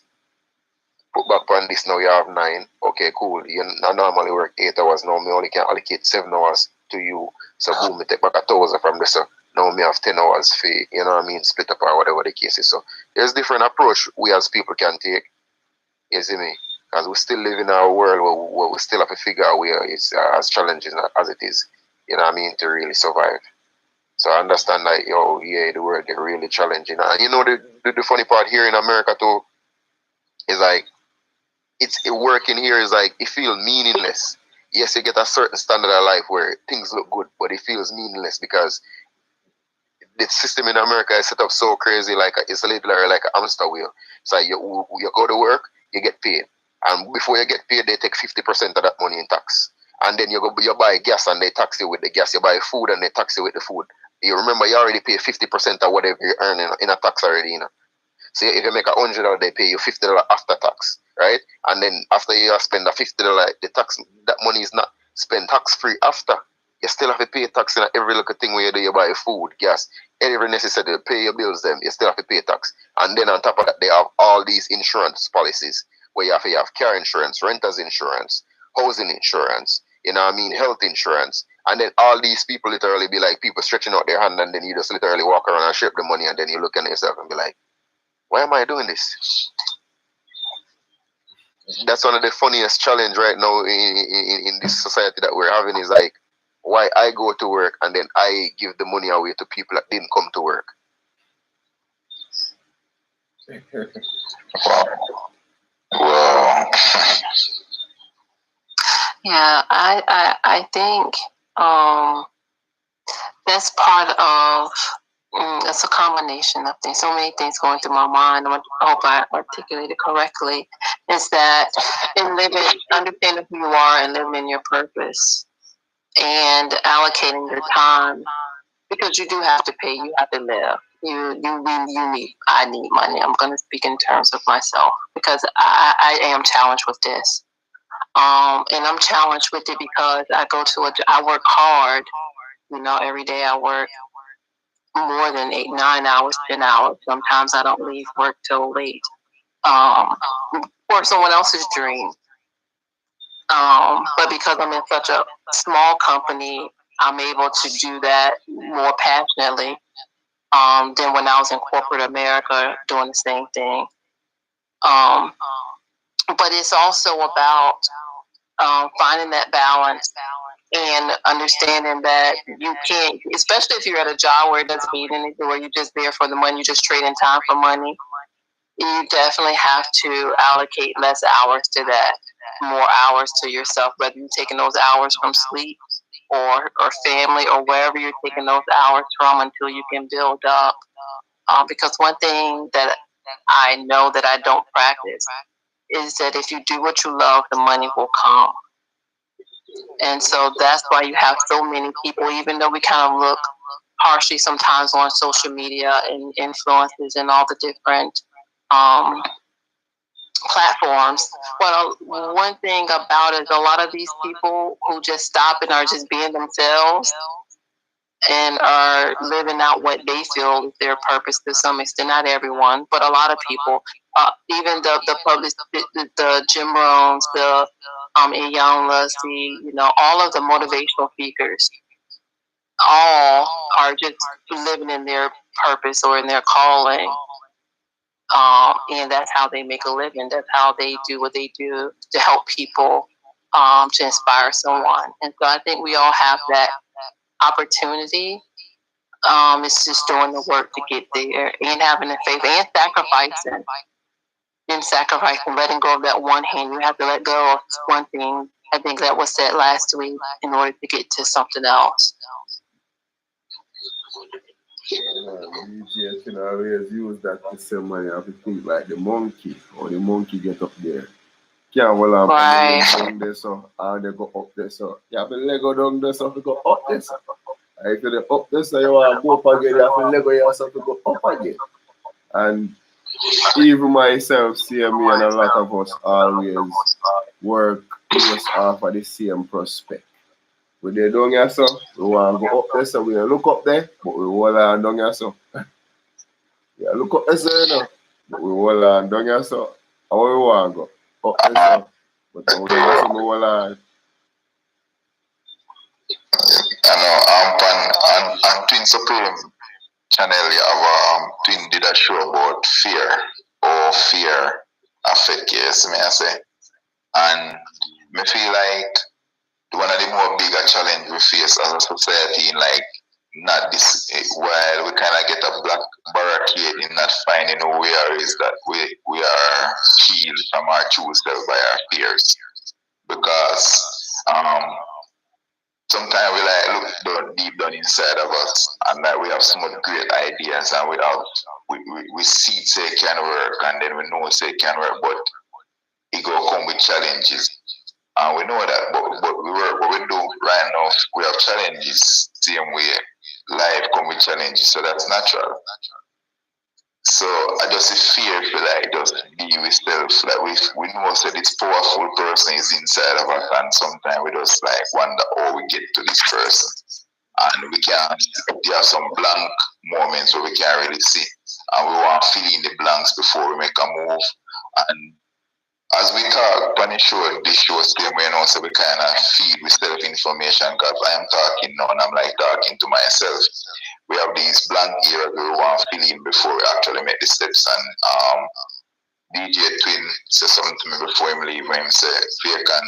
put back on this now you have 9. Okay, cool. You normally work 8 hours now. Me only can allocate 7 hours to you. So boom, me take back 1,000 from this. So now me have 10 hours fee, you know what I mean, split up or whatever the case is. So there's different approach we as people can take. You see me? Because we still live in a world where we still have to figure out where it's as challenging as it is, you know what I mean, to really survive. So I understand that, the world get really challenging. And you know, the funny part here in America too is like, working here is like, it feels meaningless. Yes, you get a certain standard of life where things look good, but it feels meaningless because the system in America is set up so crazy, like it's literally like a hamster wheel. So you go to work, you get paid, and before you get paid, they take 50% of that money in tax, and then you buy gas and they tax you with the gas. You buy food and they tax you with the food. You remember you already pay 50% of whatever you earn in a tax already, you know. So if you make $100, they pay you $50 after tax, right? And then after you spend the $50, the tax, that money is not spent tax free after. You still have to pay tax in every little thing where you do. You buy food, gas, every necessary, pay your bills, them. You still have to pay tax. And then on top of that, they have all these insurance policies where you have car insurance, renter's insurance, housing insurance, you know what I mean, health insurance. And then all these people literally be like people stretching out their hand, and then you just literally walk around and shape the money, and then you look at yourself and be like, why am I doing this? That's one of the funniest challenge right now in this society that we're having is like, why I go to work and then I give the money away to people that didn't come to work. Wow. Yeah, I think that's part of. It's a combination of things. So many things going through my mind. I hope I articulated correctly. Is that in living, understanding who you are and living in your purpose, and allocating your time, because you do have to pay. You have to live. I need money. I'm going to speak in terms of myself because I am challenged with this. And I'm challenged with it because I work hard. You know, every day I work more than 8, 9 hours, 10 hours. Sometimes I don't leave work till late. For someone else's dream. But because I'm in such a small company, I'm able to do that more passionately than when I was in corporate America doing the same thing. But it's also about finding that balance and understanding that you can't, especially if you're at a job where it doesn't mean anything, where you're just there for the money, you're just trading time for money. You definitely have to allocate less hours to that, more hours to yourself, whether you're taking those hours from sleep or family or wherever you're taking those hours from until you can build up. Because one thing that I know that I don't practice is that if you do what you love, the money will come. And so that's why you have so many people, even though we kind of look harshly sometimes on social media and influences and all the different platforms. But one thing about it, a lot of these people who just stop and are just being themselves and are living out what they feel is their purpose to some extent. Not everyone, but a lot of people. Even the public, the Jim Rohns, the Iyanlas, all of the motivational speakers, all are just living in their purpose or in their calling. And that's how they make a living. That's how they do what they do to help people, to inspire someone. And so I think we all have that opportunity. It's just doing the work to get there and having the faith and sacrificing. Letting go of that one hand. You have to let go of one thing. I think that was said last week in order to get to something else. You can always use that to say money. I have to think like the monkey, or the monkey get up there. Can't hold on down there, so and they go up there, so you have to let go down there, so to go up there. So. And if you're up there, so you want to go up again, you have to let go yourself to go up again. And even myself, see me and a lot of us always work just off of the same prospect. We they down here, so we want to go up there, so we look up there, but we hold on down here, so. Yeah, look up there, so, but we hold on down here, so how we want to go? Oh, eso. But we're not so more alive. On Twin Supreme channel, you have Twin did a show about fear or fear affect you, yes, may I say. And me feel like one of the more bigger challenge we face as a society in like not this while we kind of get a black barricade in not finding who we are is that we are killed from our true self by our fears because sometimes we like look down, deep down inside of us and that we have some great ideas and we see say it can work and then we know say it can work but it go come with challenges. And we know that, but what we do right now, we have challenges, same way life come with challenges, so that's natural. So I just fear feel like just be with self, like we know that this powerful person is inside of us, and sometimes we just like wonder how we get to this person, and we can't. There are some blank moments where we can't really see, and we want to fill in the blanks before we make a move, and as we talk, when it show this show same way now, so we kind of feed with self information because I am talking now and I'm like talking to myself. We have these blank areas we want to fill in before we actually make the steps. And DJ Twin said something to me before him leave when he said, fear can't,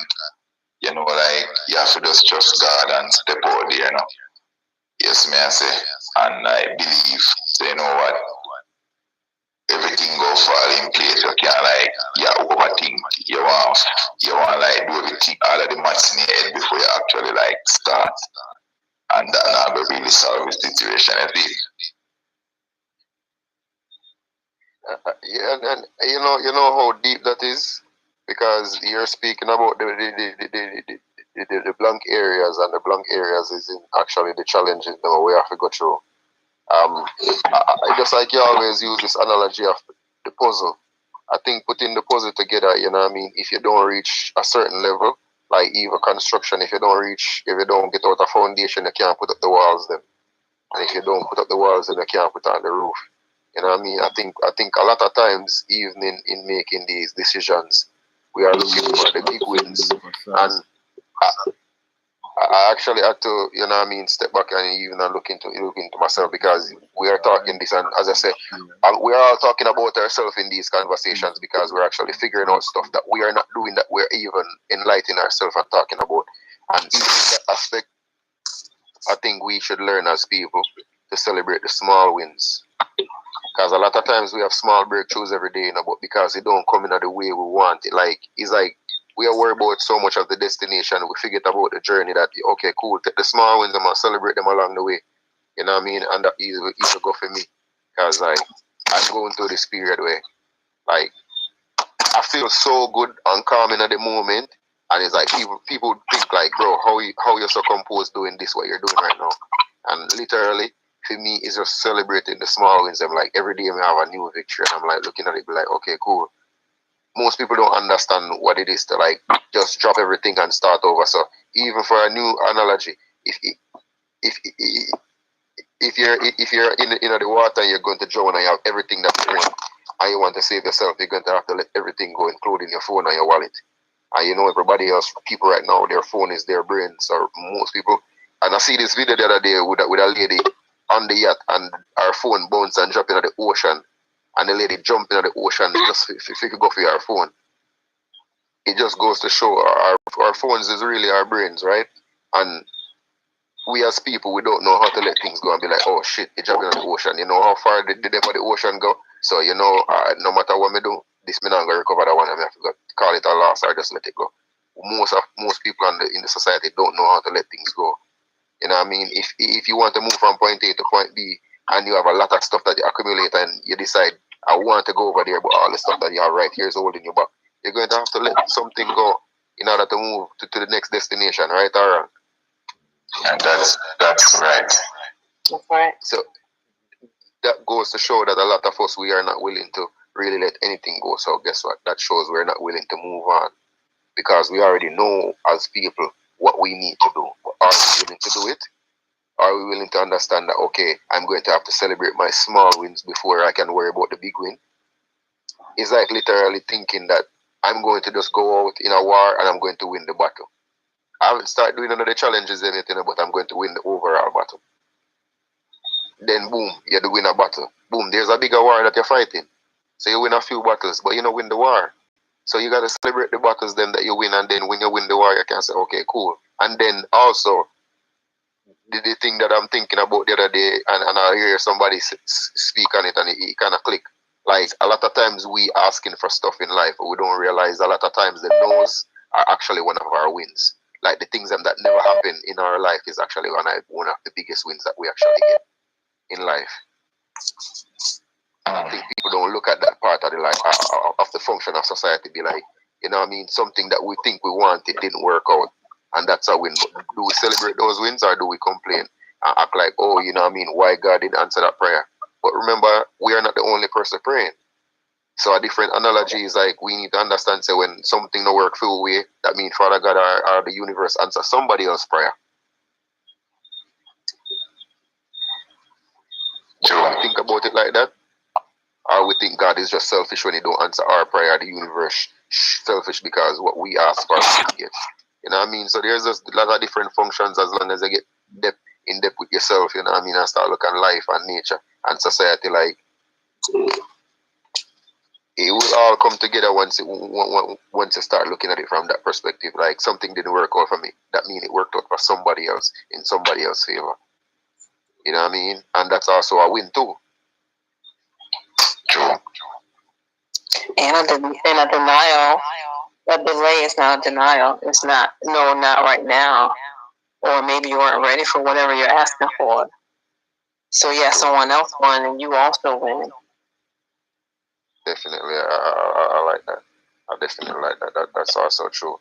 like you have to just trust God and step out there, you know. Yes, may I say. And I believe, so you know what? Everything go fall in place. You can't like overthink. You want like do everything all of the maths in your head before you actually like start. And that now will really solve the situation. I think. Yeah, and you know how deep that is because you're speaking about the blank areas, and the blank areas is in actually the challenges that we have to go through. I just like you always use this analogy of the puzzle. I think putting the puzzle together, if you don't reach a certain level, like even construction, if you don't get out a foundation, you can't put up the walls then. And if you don't put up the walls, then you can't put on the roof. You know what I mean? I think a lot of times, even in making these decisions, we are looking for the big wins. And I actually had to, step back and even look into myself because we are talking this, and as I said, we are all talking about ourselves in these conversations because we're actually figuring out stuff that we are not doing, that we're even enlightening ourselves and talking about. And in that aspect, I think we should learn as people to celebrate the small wins. Because a lot of times we have small breakthroughs every day, but because it don't come in the way we want it, it's like we are worried about so much of the destination, we forget about the journey. That okay, cool, take the small wins and celebrate them along the way. You know what I mean? And that easy go for me, because I'm going through this period where I feel so good and calm in the moment, and it's like people think like, bro, how you're so composed doing this, what you're doing right now, and literally. For me, it's just celebrating the small wins. I'm like, every day we have a new victory, and I'm like looking at it, be like, okay, cool. Most people don't understand what it is to just drop everything and start over. So even for a new analogy, if you're in the water and you're going to drown and you have everything that you want and you want to save yourself, you're going to have to let everything go, including your phone and your wallet. And everybody else, people right now, their phone is their brains, or most people. And I see this video the other day with a lady on the yacht, and our phone bounced and dropped into the ocean, and the lady jumped into the ocean just if you could go for your phone. It just goes to show our phones is really our brains, right? And we as people, we don't know how to let things go and be like, oh shit, it dropped into the ocean. You know how far did the ocean go? So no matter what me do, this me not gonna recover that one. I have to call it a loss or just let it go. Most people in the society don't know how to let things go. You know what I mean? If you want to move from point A to point B and you have a lot of stuff that you accumulate and you decide, I want to go over there, but all the stuff that you have right here is holding you back, you're going to have to let something go in order to move to the next destination, right or wrong? And that's right. That's right. So that goes to show that a lot of us, we are not willing to really let anything go. So guess what? That shows we're not willing to move on because we already know as people what we need to do. Are we willing to do it? Are we willing to understand that, okay, I'm going to have to celebrate my small wins before I can worry about the big win? It's like literally thinking that I'm going to just go out in a war and I'm going to win the battle. I haven't started doing none of the challenges or anything, but I'm going to win the overall battle. Then boom, you do win a battle. Boom, there's a bigger war that you're fighting. So you win a few battles, but you don't win the war. So you gotta celebrate the battles then that you win, and then when you win the war, you can say, okay, cool. And then also the thing that I'm thinking about the other day, and I hear somebody speak on it, and it kind of click. Like a lot of times we asking for stuff in life, but we don't realize a lot of times the no's are actually one of our wins. Like the things that never happen in our life is actually one of the biggest wins that we actually get in life. I think people don't look at that part of the life of the function of society. Be like, you know what I mean? Something that we think we want, it didn't work out, and that's a win. But do we celebrate those wins, or do we complain and act like, oh, you know what I mean? Why God didn't answer that prayer? But remember, we are not the only person praying. So a different analogy is like we need to understand. So when something don't work full way, that means Father God or the universe answer somebody else's prayer. Do you think about it like that? Or we think God is just selfish when he don't answer our prayer, the universe selfish because what we ask for we get. You know what I mean? So there's just a lot of different functions as long as you get in depth with yourself, you know what I mean, and start looking at life and nature and society like it will all come together once you start looking at it from that perspective. Like something didn't work out for me. That means it worked out for somebody else in somebody else's favor. You know what I mean? And that's also a win too. True. And a denial, a delay is not a denial. It's not, no, not right now. Or maybe you weren't ready for whatever you're asking for. So yeah, someone else won and you also win. Definitely, I like that. I definitely like that. That's also true.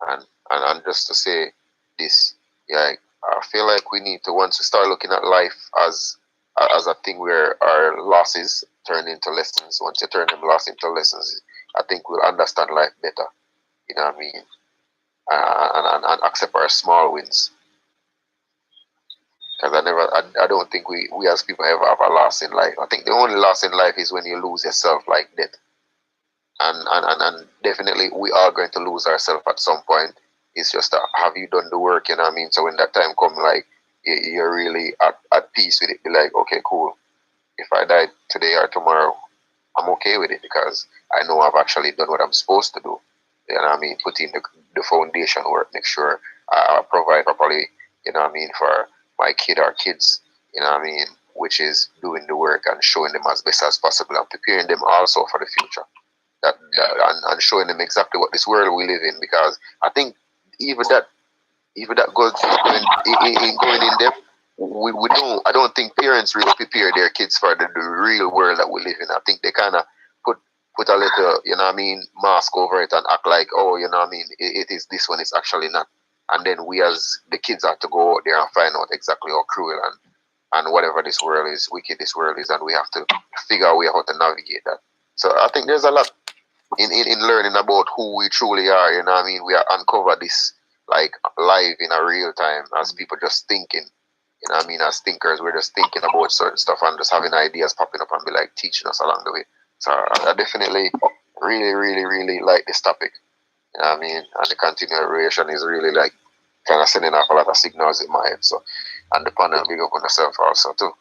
And just to say this, yeah, I feel like we need to, once we start looking at life as a thing where our losses turn into lessons. Once you turn them loss into lessons, I think we'll understand life better. You know what I mean? And accept our small wins. Because I don't think we as people ever have a loss in life. I think the only loss in life is when you lose yourself like that. And definitely we are going to lose ourselves at some point. It's just have you done the work, you know what I mean? So when that time comes, like, you're really at peace with it. Be like, okay, cool. If I die today or tomorrow, I'm okay with it because I know I've actually done what I'm supposed to do. You know what I mean? Put in the foundation work, make sure I provide properly, you know what I mean, for my kid or kids, you know what I mean, which is doing the work and showing them as best as possible and preparing them also for the future. And showing them exactly what this world we live in, because I think even that goes going in depth. I don't think parents really prepare their kids for the real world that we live in. I think they kind of put a little, you know what I mean, mask over it and act like, oh, you know what I mean, it is this one, it's actually not. And then we as the kids have to go out there and find out exactly how cruel and whatever this world is, wicked this world is, and we have to figure out how to navigate that. So I think there's a lot in learning about who we truly are, you know what I mean? We are uncover this like live in a real time as people just thinking, you know what I mean? As thinkers, we're just thinking about certain stuff and just having ideas popping up and be like teaching us along the way. So I definitely really, really, really like this topic. You know what I mean? And the continuation is really like kind of sending off a lot of signals in my head. So, and the panel big up on yourself also too.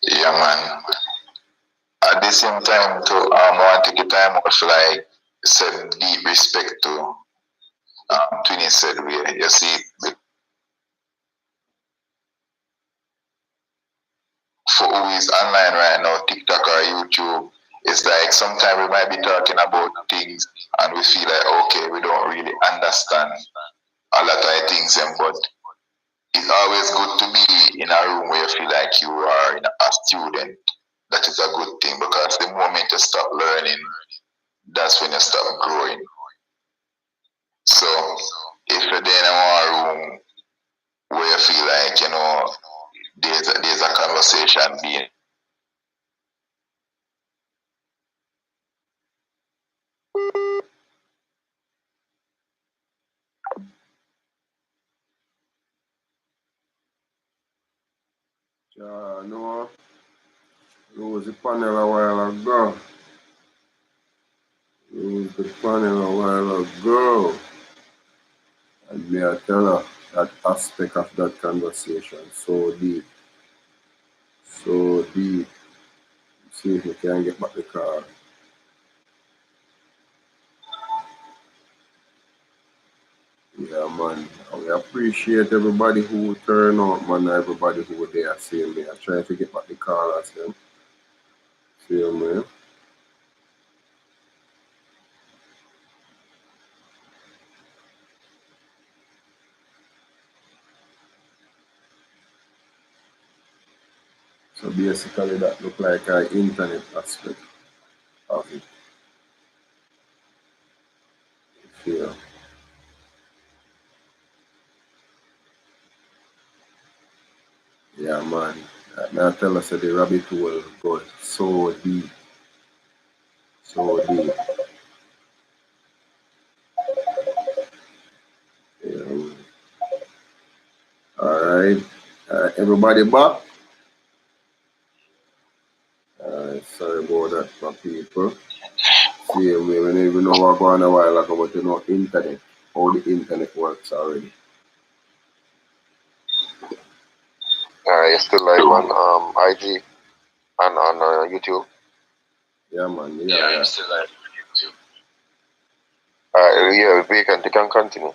Yeah, man. At the same time, too, want to give time also like send deep respect to Twinny said where you see for who is online right now, TikTok or YouTube, it's like sometimes we might be talking about things and we feel like okay, we don't really understand a lot of things, but it's always good to be in a room where you feel like you are a student. That is a good thing because the moment you stop learning, that's when you stop growing. So if you're in a room where you feel like, you know, there's a conversation being No, it was a panel a while ago. It the panel a while ago. And may I tell her that aspect of that conversation so deep. So deep. See if we can get back the car. Yeah, man. We appreciate everybody who turn out, man. Everybody who were there. See me. I try to get back the car as them. See me. So basically that look like an internet aspect of it. Yeah. Yeah, man. Now tell us that the rabbit hole goes so deep. So deep. Yeah. Alright. Everybody back? Sorry about that for people. See, we don't even know what going on a while ago, but you know internet. How the internet works already. You're still live on IG and on YouTube. Yeah, man. Yeah. I'm still live on YouTube. Yeah, you can continue.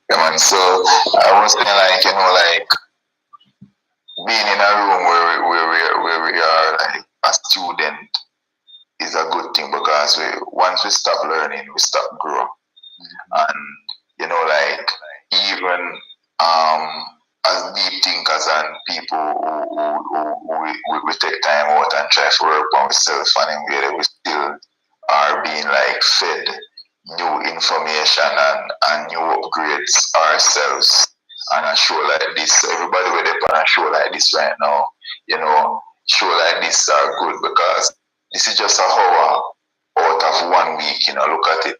Yeah, man. So I was saying, like, you know, like being in a room where we are like a student is a good thing because once we stop learning, we stop growing. And you know, like even as deep thinkers and people who we take time out and try to work on ourselves and in way that we still are being like fed new information and new upgrades ourselves. And a show like this, everybody with on a show like this right now, you know, show like this are good because this is just a hour out of 1 week, you know, look at it.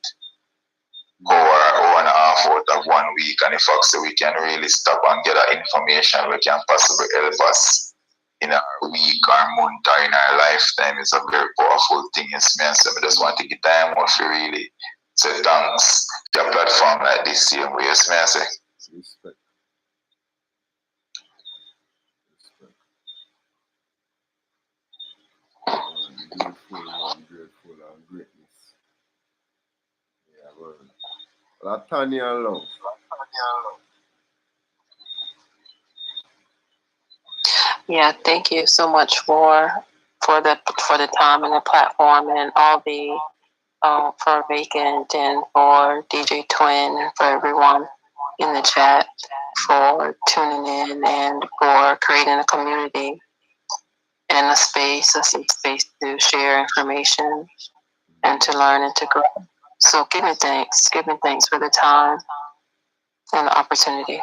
Hour and a half out of 1 week, and the fact that we can really stop and get that information, we can possibly help us in our week, our month, or in our lifetime is a very powerful thing. Yes, man. So I just want to take the time out to really say thanks to a platform like this same way. Yes, man. Say. Respect. Grateful and greatness. Yeah, man. Latanya love. Yeah, thank you so much for the time and the platform and all the for Vacant and for DJ Twin and for everyone in the chat for tuning in and for creating a community and a safe space to share information and to learn and to grow. So give me thanks for the time and the opportunity.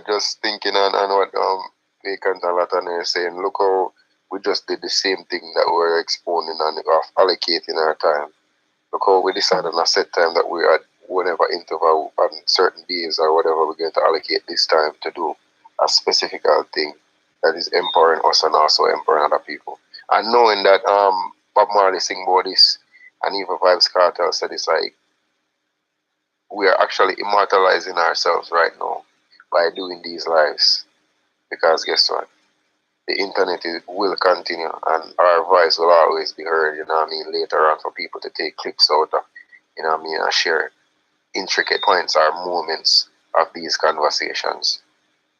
Just thinking on what Vacant and Latanya is saying, look how we just did the same thing that we're expounding and allocating our time. Look how we decided on a set time that we at whatever interval on certain days or whatever we're going to allocate this time to do a specific thing that is empowering us and also empowering other people. And knowing that Bob Marley sing about this and even Vybz Kartel said it's like we are actually immortalizing ourselves right now by doing these lives. Because guess what? The internet will continue and our voice will always be heard, you know what I mean, later on for people to take clips out of, you know what I mean, and share intricate points or moments of these conversations.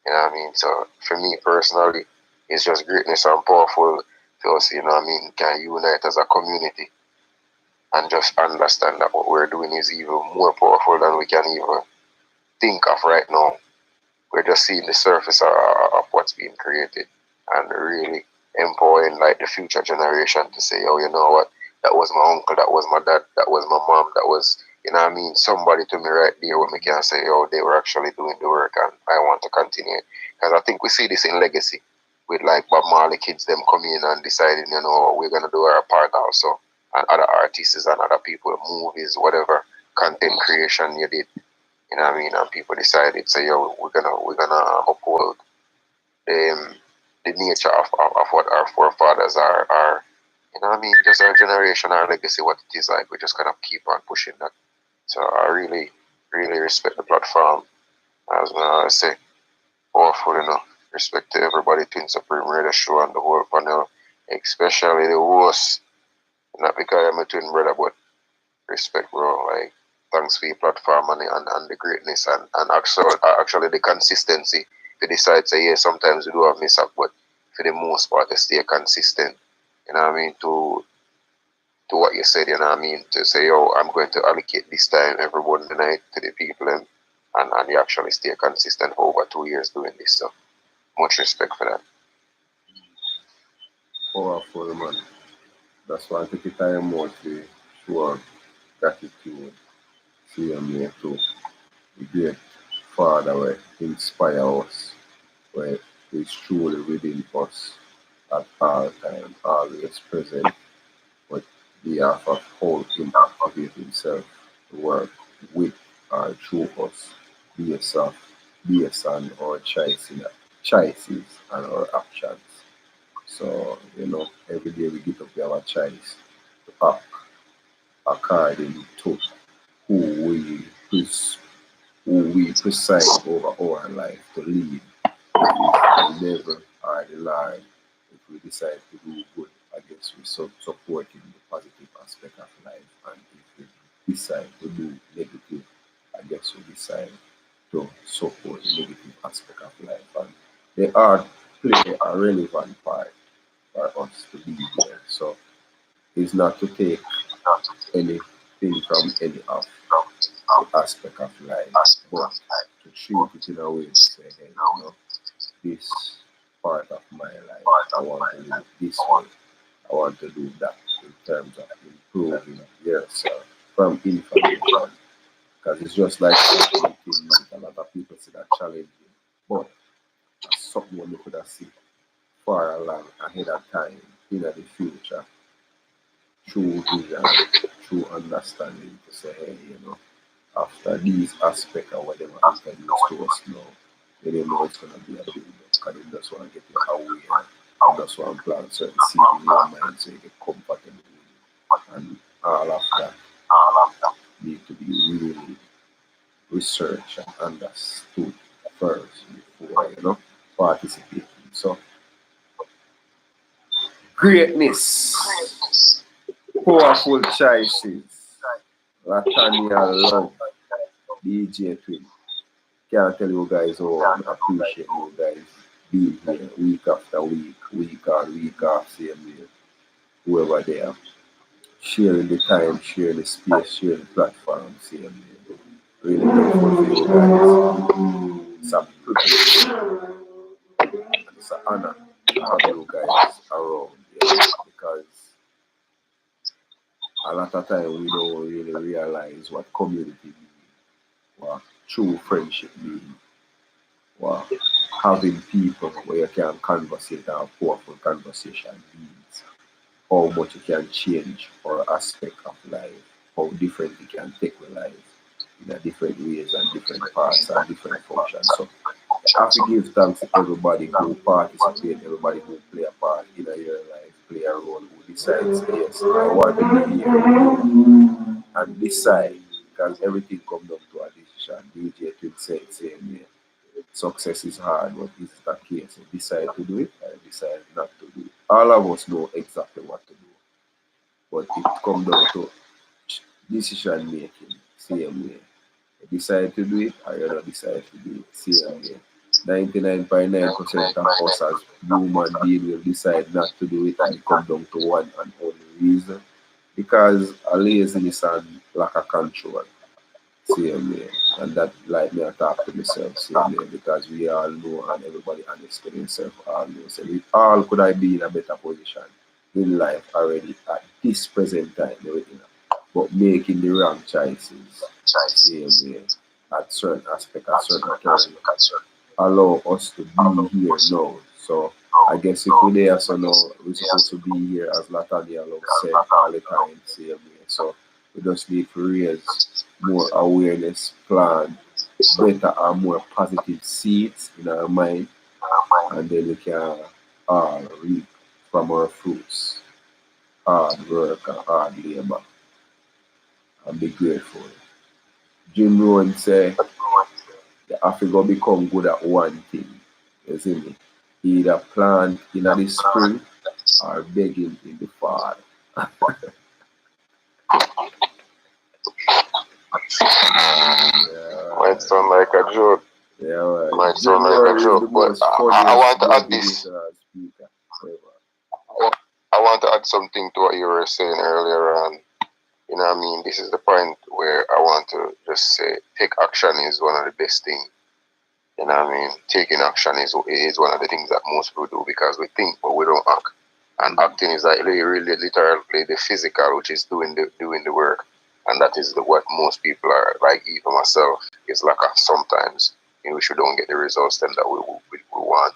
You know what I mean? So for me personally, it's just greatness and powerful to us, you know what I mean, can unite as a community and just understand that what we're doing is even more powerful than we can even think of right now. We're just seeing the surface of what's being created and really empowering like the future generation to say, oh, you know what, that was my uncle, that was my dad, that was my mom, that was, you know what I mean, somebody to me right there where me can say, oh, they were actually doing the work and I want to continue. Because I think we see this in legacy with like Bob Marley kids, them coming in and deciding, you know, we're going to do our part also. And other artists and other people, movies, whatever content creation you did, you know what I mean, and people decided, say, yo, we're gonna uphold the the nature of what our forefathers are, you know what I mean, just our generation, our legacy, what it is like. We just kind of keep on pushing that. So I really, really respect the platform. As I say, powerful, you know. Respect to everybody, Twin Supreme Radio Show and the whole panel, especially the host. Not because I'm a twin brother, but respect, bro. Like, thanks for your platform and the greatness and actually the consistency. If you decide to say, yeah, sometimes you do have miss up, but for the most part, you stay consistent. You know what I mean? To what you said, you know what I mean? To say, yo, I'm going to allocate this time every Monday night to the people, and you actually stay consistent for over 2 years doing this. So, much respect for that. Powerful, man. That's why I take the time more to show gratitude to you, to the great Father where inspire us, where is truly within us at all time, always present, but behalf of how Him activate Himself to work with or through us, based on our choices and our actions. So, every day we get up, we have a choice to act according to who we pres- who we preside over our life to lead. If we never are the Lord, if we decide to do good, I guess we supporting the positive aspect of life. And if we decide to do negative, I guess we decide to support the negative aspect of life. And they are play a relevant part for us to be there. So it's not to take anything from any of the aspect of life, but to treat it in a way to say, hey, this part of my life, I want to do it this way, I want to do that in terms of improving yourself from information. Because it's just like something a lot of people see that challenging, but that's something we could have seen far along ahead of time in the future through vision, through understanding to say, hey, after these aspects or whatever introduced to us now, they don't know it's going to be a build up because they just want to get you aware. They just want to plant certain seed in your mind so you get comfortable with it. And all of that need to be really researched and understood first before, participating. So, greatness, powerful choices, Latanya Love, DJ Twin. Can't tell you guys how I appreciate you guys being here week after week, week on week off, same day. Whoever they are, sharing the time, sharing the space, sharing the platform, same day. Really grateful for you guys. It's a privilege and it's an honor to have you guys around here because a lot of time we don't really realize what community means, what true friendship means, what having people where you can conversate and have powerful conversation means, how much you can change or aspect of life, how different you can take the life in a different ways and different parts and different functions. So I have to give thanks to everybody who participate, everybody who play a part in your life, play a role, who decides, yes, I want to be here and decide, because everything comes down to a decision. DJ Twin said same way. Success is hard, but this is the case. You decide to do it, or you decide not to do it. All of us know exactly what to do, but it comes down to decision making, same way. You decide to do it, or you don't decide to do it, same way. 99.9% of us as human beings will decide not to do it, and it comes down to one and only reason, because of laziness and lack of control. Same way. And that like me I talk to myself same way because we all know and everybody honest to themselves all know. So we all could I be in a better position in life already at this present time, but making the wrong choices same way at certain aspect, at certain time allow us to be here now. So I guess if we're there so now we're supposed to be here as Latanya Love said all the time same way. So we just need to raise more awareness, plan better and more positive seeds in our mind, and then we can all reap from our fruits, hard work and hard labor, and be grateful. Jim Rohn say, you have to go become good at one thing. You see me? Either plant in the spring or begging in the fall. Might sound like a joke. Yeah, right. Might Jim sound like Rohn a is joke, the but most I funniest want to add this. motivational speaker ever. I want to add something to what you were saying earlier on. You know what I mean? This is the point where I want to just say take action is one of the best things. You know what I mean? Taking action is one of the things that most people do because we think but we don't act. And acting is like really literally the physical, which is doing the work. And that is what most people are like, even myself, is lack of sometimes in which we don't get the results then that we want.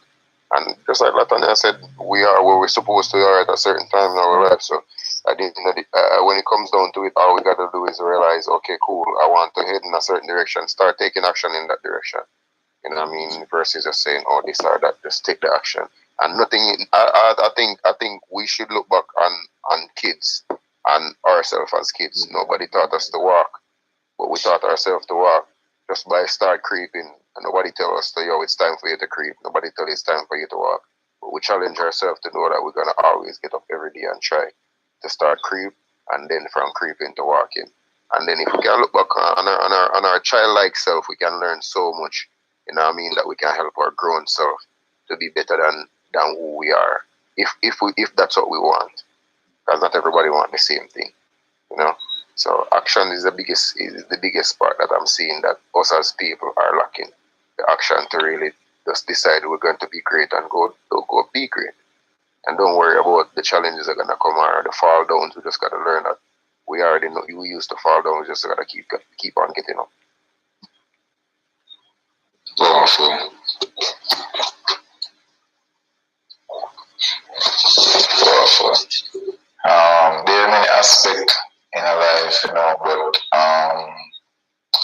And just like Latanya said, we are where we're supposed to be at a certain time in our life. So I didn't know when it comes down to it, all we got to do is realize, okay, cool, I want to head in a certain direction, start taking action in that direction. You know what I mean? Versus just saying, oh, this or that, just take the action. And nothing. I think we should look back on kids and ourselves as kids. Nobody taught us to walk, but we taught ourselves to walk just by start creeping. And nobody tell us to, yo, it's time for you to creep. Nobody tell you it's time for you to walk. But we challenge ourselves to know that we're gonna always get up every day and try to start creep, and then from creeping to walking. And then if we can look back on our childlike self, we can learn so much. You know what I mean? That we can help our grown self to be better than who we are. If that's what we want. Because not everybody wants the same thing. You know? So action is the biggest part that I'm seeing that us as people are lacking. The action to really just decide we're going to be great and go be great. And don't worry about the challenges that are gonna come or the fall downs. We just gotta learn that we already know we used to fall down, we just gotta keep on getting up. Powerful. Powerful. There are many aspects in our life, you know, but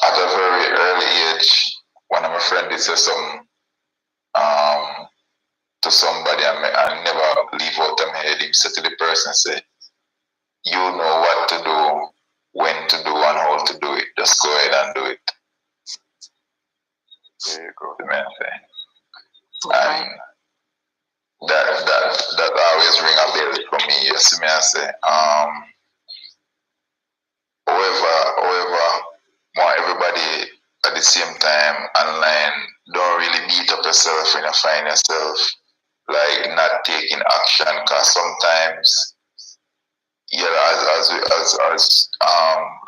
at a very early age, one of my friends did say something to somebody, I never leave out of my head. He said to the person, say, you know what to do, when to do, and how to do it. Just go ahead and do it. There you go. The main thing. And that always ring a bell for me. You see me, I say, however, want everybody at the same time online, don't really beat up yourself when you find yourself like not taking action, because sometimes, yeah, as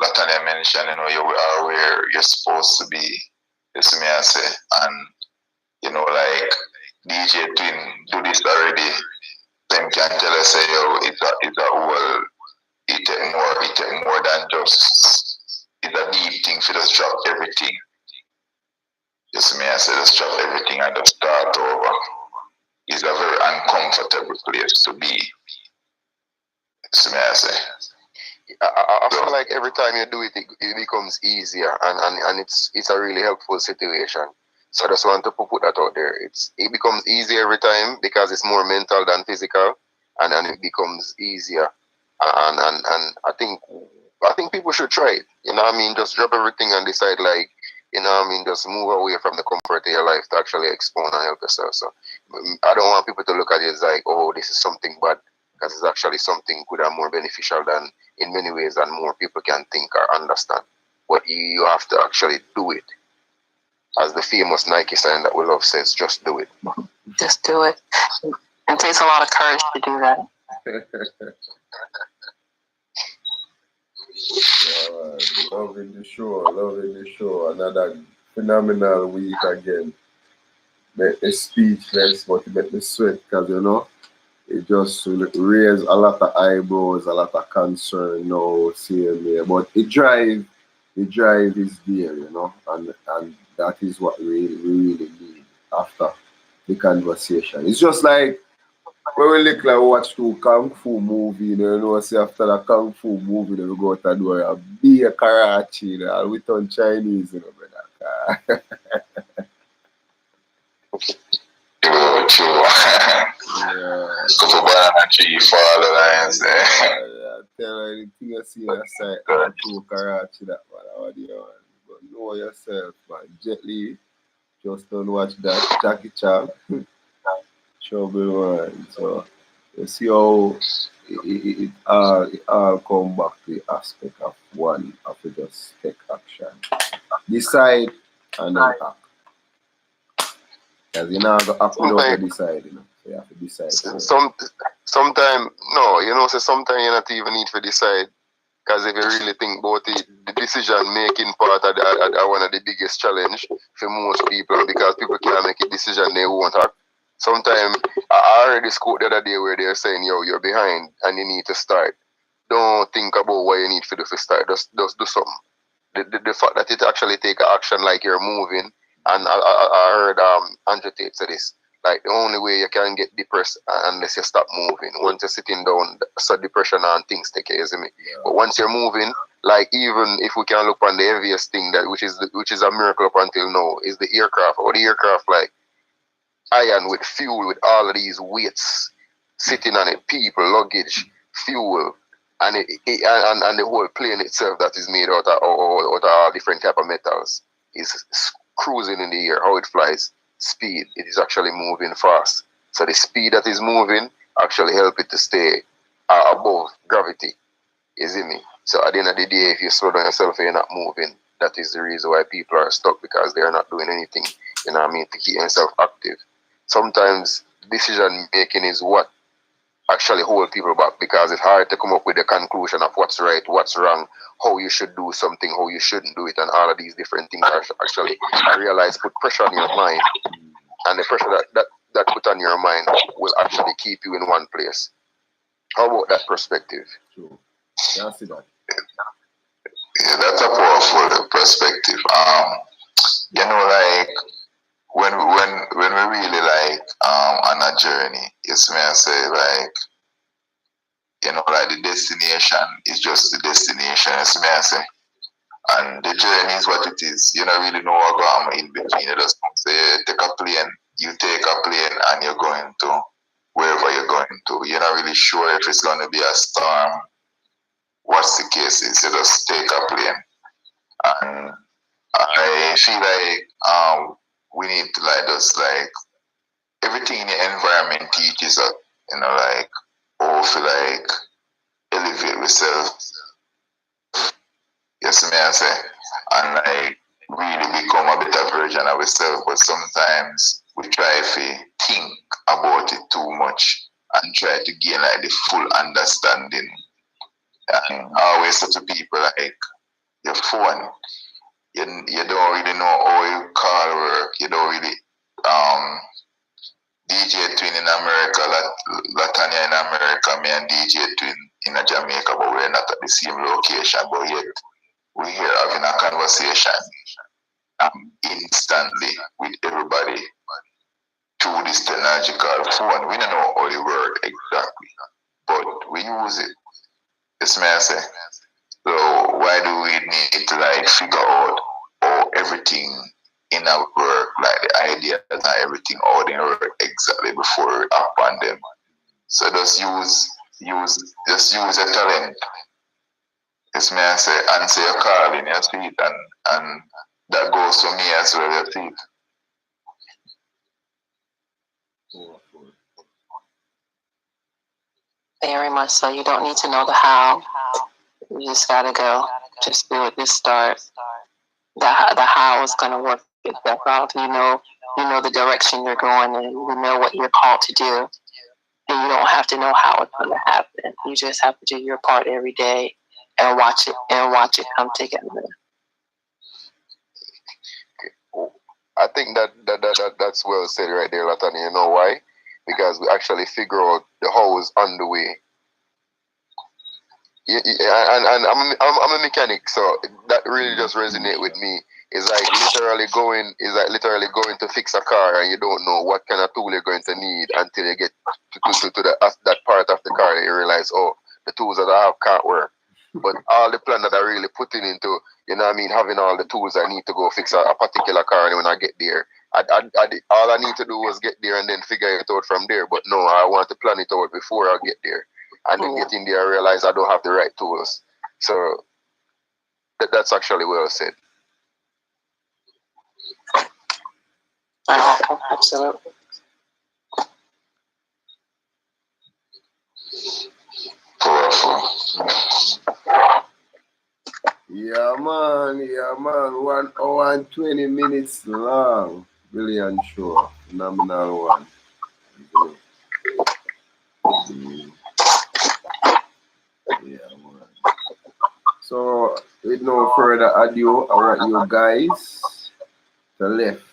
Latanya mentioned, you know, you are where you're supposed to be. You see me, I say, and you know, like DJ Twin do this already. Them can tell us, say, yo, it's a whole, it take more than just, it's a deep thing for just drop everything. You see me, I say, just drop everything and just start over. It's a very uncomfortable place to be. You see me, I say. I feel like every time you do it, it becomes easier, and it's a really helpful situation. So I just want to put that out there. It becomes easier every time because it's more mental than physical, and it becomes easier. And I think people should try it. You know what I mean? Just drop everything and decide, like, you know what I mean, just move away from the comfort of your life to actually expound and help yourself. So I don't want people to look at it as like, oh, this is something bad, because it's actually something good and more beneficial than in many ways than more people can think or understand. But you have to actually do it. As the famous Nike sign that we love says, just do it. Just do it. It takes a lot of courage to do that. Loving the show. Another phenomenal week again. Make me speechless, but it make me sweat, because you know, it just raised a lot of eyebrows, a lot of concern now, seeing me. But the drive is there, you know, and that is what we really need after the conversation. It's just like when we look like watch two Kung Fu movie, you know, say after the Kung Fu movie, then we go to do a be a Karachi, you know, we turn Chinese, you know, brother. True. Yeah, Couple banana tree fall alliance there. I tell her anything you see that side, I'm too Karachi that man, how do you want? But know yourself, man. Jet Li, just don't watch that. Jackie Chan, trouble, man. So, you see how it all come back to the aspect of one of to just take action. Decide and then act. Because you know, go act without you decide, you know. So you have to decide. Sometimes, no, you know, so sometimes you not even need to decide. Because if you really think about it, the decision making part of one of the biggest challenge for most people, because people can't make a decision they won't act. Sometimes I heard this quote the other day where they're saying, yo, you're behind and you need to start. Don't think about what you need to do to start. Just do something. The fact that it actually take action like you're moving, and I heard Andrew Tate say this. Like the only way you can get depressed unless you stop moving. Once you're sitting down, so depression and things take care of me. Yeah. But once you're moving, like even if we can look on the heaviest thing that which is a miracle up until now, is the aircraft. Or the aircraft like iron with fuel with all of these weights sitting on it, people, luggage, fuel, and and the whole plane itself that is made out of all different type of metals is cruising in the air. How it flies. Speed, it is actually moving fast. So the speed that is moving actually help it to stay above gravity. You see me? So at the end of the day, if you slow down yourself and you're not moving, that is the reason why people are stuck, because they are not doing anything, you know what I mean, to keep themselves active. Sometimes decision making is what actually hold people back, because it's hard to come up with a conclusion of what's right, what's wrong, how you should do something, how you shouldn't do it, and all of these different things are actually, I realize, put pressure on your mind, and the pressure that put on your mind will actually keep you in one place. How about that perspective? True. Yeah, I see that. Yeah, that's a powerful perspective. You know, like when we really like on a journey, yes, may I say, like, you know, like the destination is just the destination, yes, may I say. And the journey is what it is. You don't really know what going on in between. You just say, take a plane, you take a plane and you're going to wherever you're going to. You're not really sure if it's going to be a storm. What's the case is, you just take a plane. And I feel like we need to like just like everything in the environment teaches us, you know, like, or feel like elevate yourself. Yes, may I say, and like really become a better version of ourselves. But sometimes we try to think about it too much and try to gain like the full understanding. And I always say to people like, your phone, you don't really know how your call work. You don't really DJ Twin in America, Latanya in America, me and DJ Twin in Jamaica, but we're not at the same location. But yet we're here having a conversation instantly with everybody through this technological phone. We don't know how it works exactly, but we use it. Yes, may I say? So why do we need to like figure out how everything in our work, like the ideas and everything out in work exactly before we act on them? So just use your talent. Yes, may I say, answer your call in your feet, and that goes for me as well, your feet. Very much so. You don't need to know the how. You just gotta go. Just do it. Just start. The how is gonna work itself out. You know the direction you're going in. You know what you're called to do. And you don't have to know how it's gonna happen. You just have to do your part every day and watch it come together. I think that's well said right there, Latani. You know why? Because we actually figure out the how is on the way. Yeah, and I'm a mechanic, so that really just resonate with me. It's like literally going to fix a car, and you don't know what kind of tool you're going to need until you get to that part of the car, and you realize, oh, the tools that I have can't work. But all the plan that I really putting into, you know what I mean, having all the tools I need to go fix a particular car, and when I get there, all I need to do was get there and then figure it out from there. But no, I want to plan it out before I get there. And then getting there, I realize I don't have the right tools. So that's actually well said. Absolutely. Powerful. Yeah, man. 1 hour and 20 minutes long. Brilliant show. Phenomenal one. Yeah, man. So, with no further ado, I want you guys to lift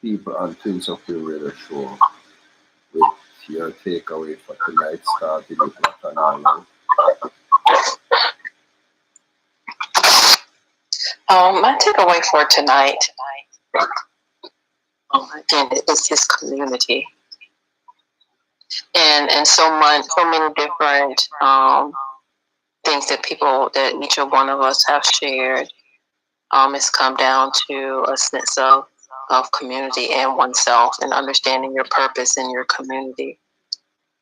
people on Twins of the Radio Show with your takeaway for tonight, starting with Nathaniel. My takeaway for tonight, again, is this community, and so many different things that each of one of us have shared. It's come down to a sense of community and oneself, and understanding your purpose in your community.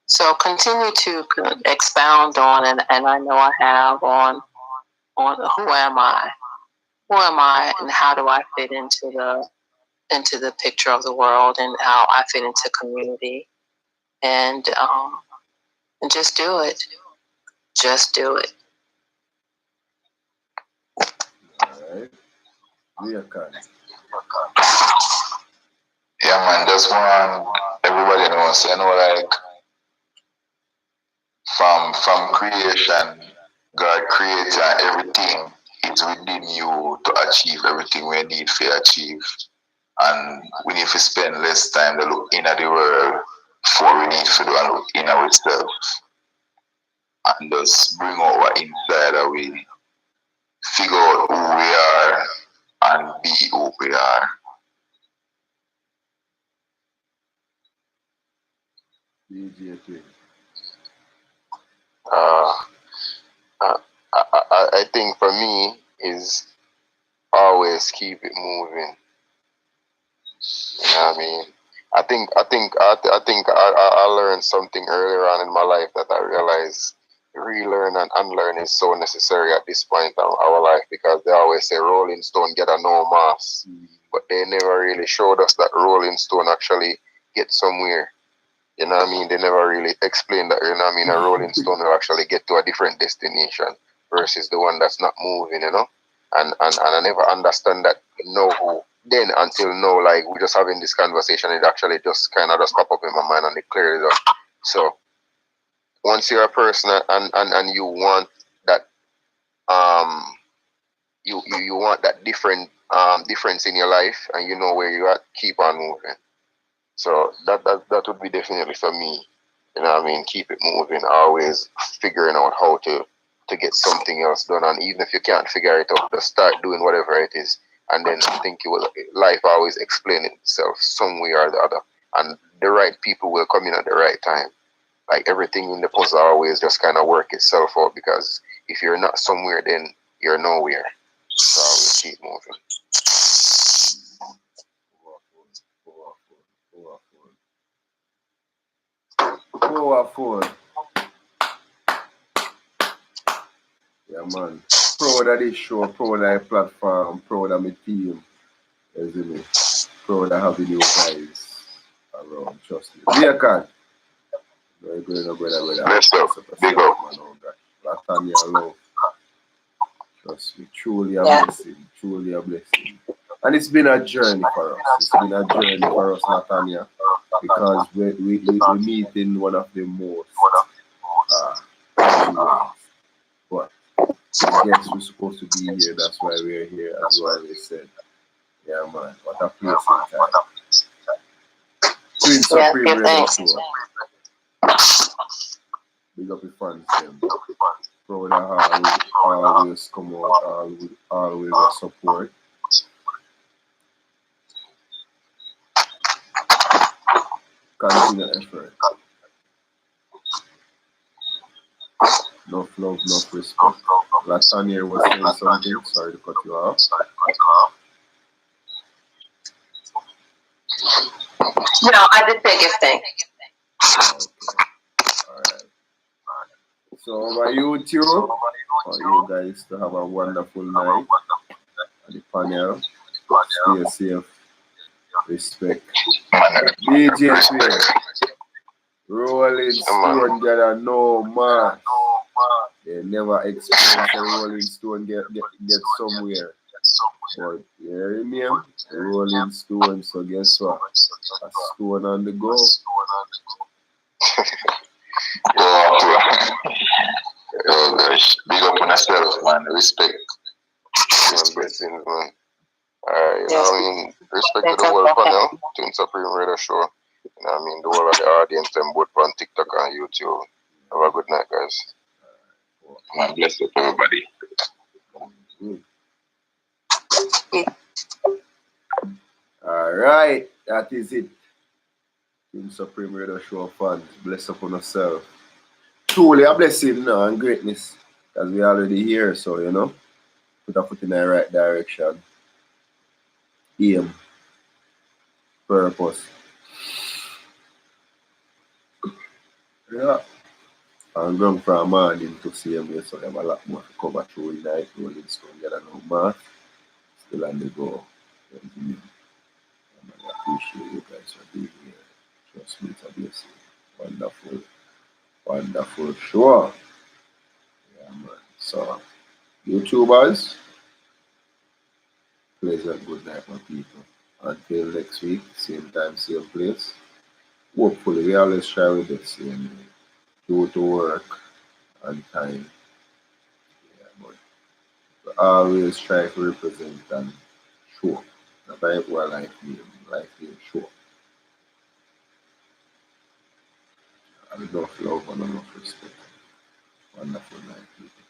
So continue to expound on, and I know I have on who am I, and how do I fit into the picture of the world, and how I fit into community, and just do it. Just do it. All right. Yeah, man, just want everybody knows, like from creation, God created everything is within you to achieve everything we need to achieve. And we need to spend less time to look in at the world before we need to do and look in ourselves. And just bring out what inside that we figure out who we are and be who we are. I think for me is always keep it moving. You know what I mean? I think I learned something earlier on in my life that I realized relearn and unlearn is so necessary at this point of our life, because they always say rolling stone get a no mass, but they never really showed us that rolling stone actually get somewhere. You know what I mean? They never really explained that, you know what I mean, a rolling stone will actually get to a different destination versus the one that's not moving, you know? And I never understand that then until now, like we're just having this conversation, it actually just kind of just pop up in my mind and it clears up. So once you're a person and you want that you want that difference in your life, and you know where you're at, keep on moving. So that would be definitely for me. You know what I mean? Keep it moving, always figuring out how to get something else done. And even if you can't figure it out, just start doing whatever it is. And then I think life always explain itself some way or the other. And the right people will come in at the right time. Like everything in the puzzle always just kind of work itself out, because if you're not somewhere, then you're nowhere. So always keep moving. Powerful. Yeah, man. Proud of this show, proud of the platform, proud of my team. Isn't it? Proud of having you guys around. Trust me. Dear God. Very good, brother. Bless up. Big up. Latanya love. Trust me. Truly a blessing. Truly a blessing. And it's been a journey for us. It's been a journey for us, Latanya, because we meet in one of the most but I guess we're supposed to be here. That's why we're here, as you always said. Yeah, man. What a place in time. Twins Supreme Radio Show. Big up the fans, them. Proud of how always come out, always a support. Continue effort. Enough love, enough respect. Latanya was saying something. Sorry to cut you off. No, I did say gifting. Okay. Alright. So over YouTube, for you guys to have a wonderful night at the panel. Stay safe. Respect. DJ Play. Rolling Stone get a no man. They never experienced a Rolling Stone get somewhere. But you hear me? Rolling Stone, so guess what? A stone on the go. Oh gosh, big up on yourself, man. Respect. Blessings, man. Alright, you know what I mean? Respect to the whole panel, Team Supreme Radio Show. You know what I mean? The whole of the audience, them both on TikTok and YouTube. Have a good night, guys. Man, bless up everybody. Alright, that is it. Team Supreme Radio Show fans, bless upon yourself. Truly a blessing now and greatness, as we already here, so you know, put a foot in the right direction. Aim, purpose. Yeah. I'm going from morning to see him, so I have a lot more to cover through the night. Rolling Stone get a no math. Still on the go. I appreciate you guys for being here. Trust me, it's a blessing. Wonderful. Wonderful show. Yeah, man. So, YouTubers, pleasant good night, my people. Until next week, same time, same place. Hopefully, we always try with the same do to work on time. Yeah, but we always try to represent and show. That's why we're life being show. And enough love and enough respect. Wonderful night, people.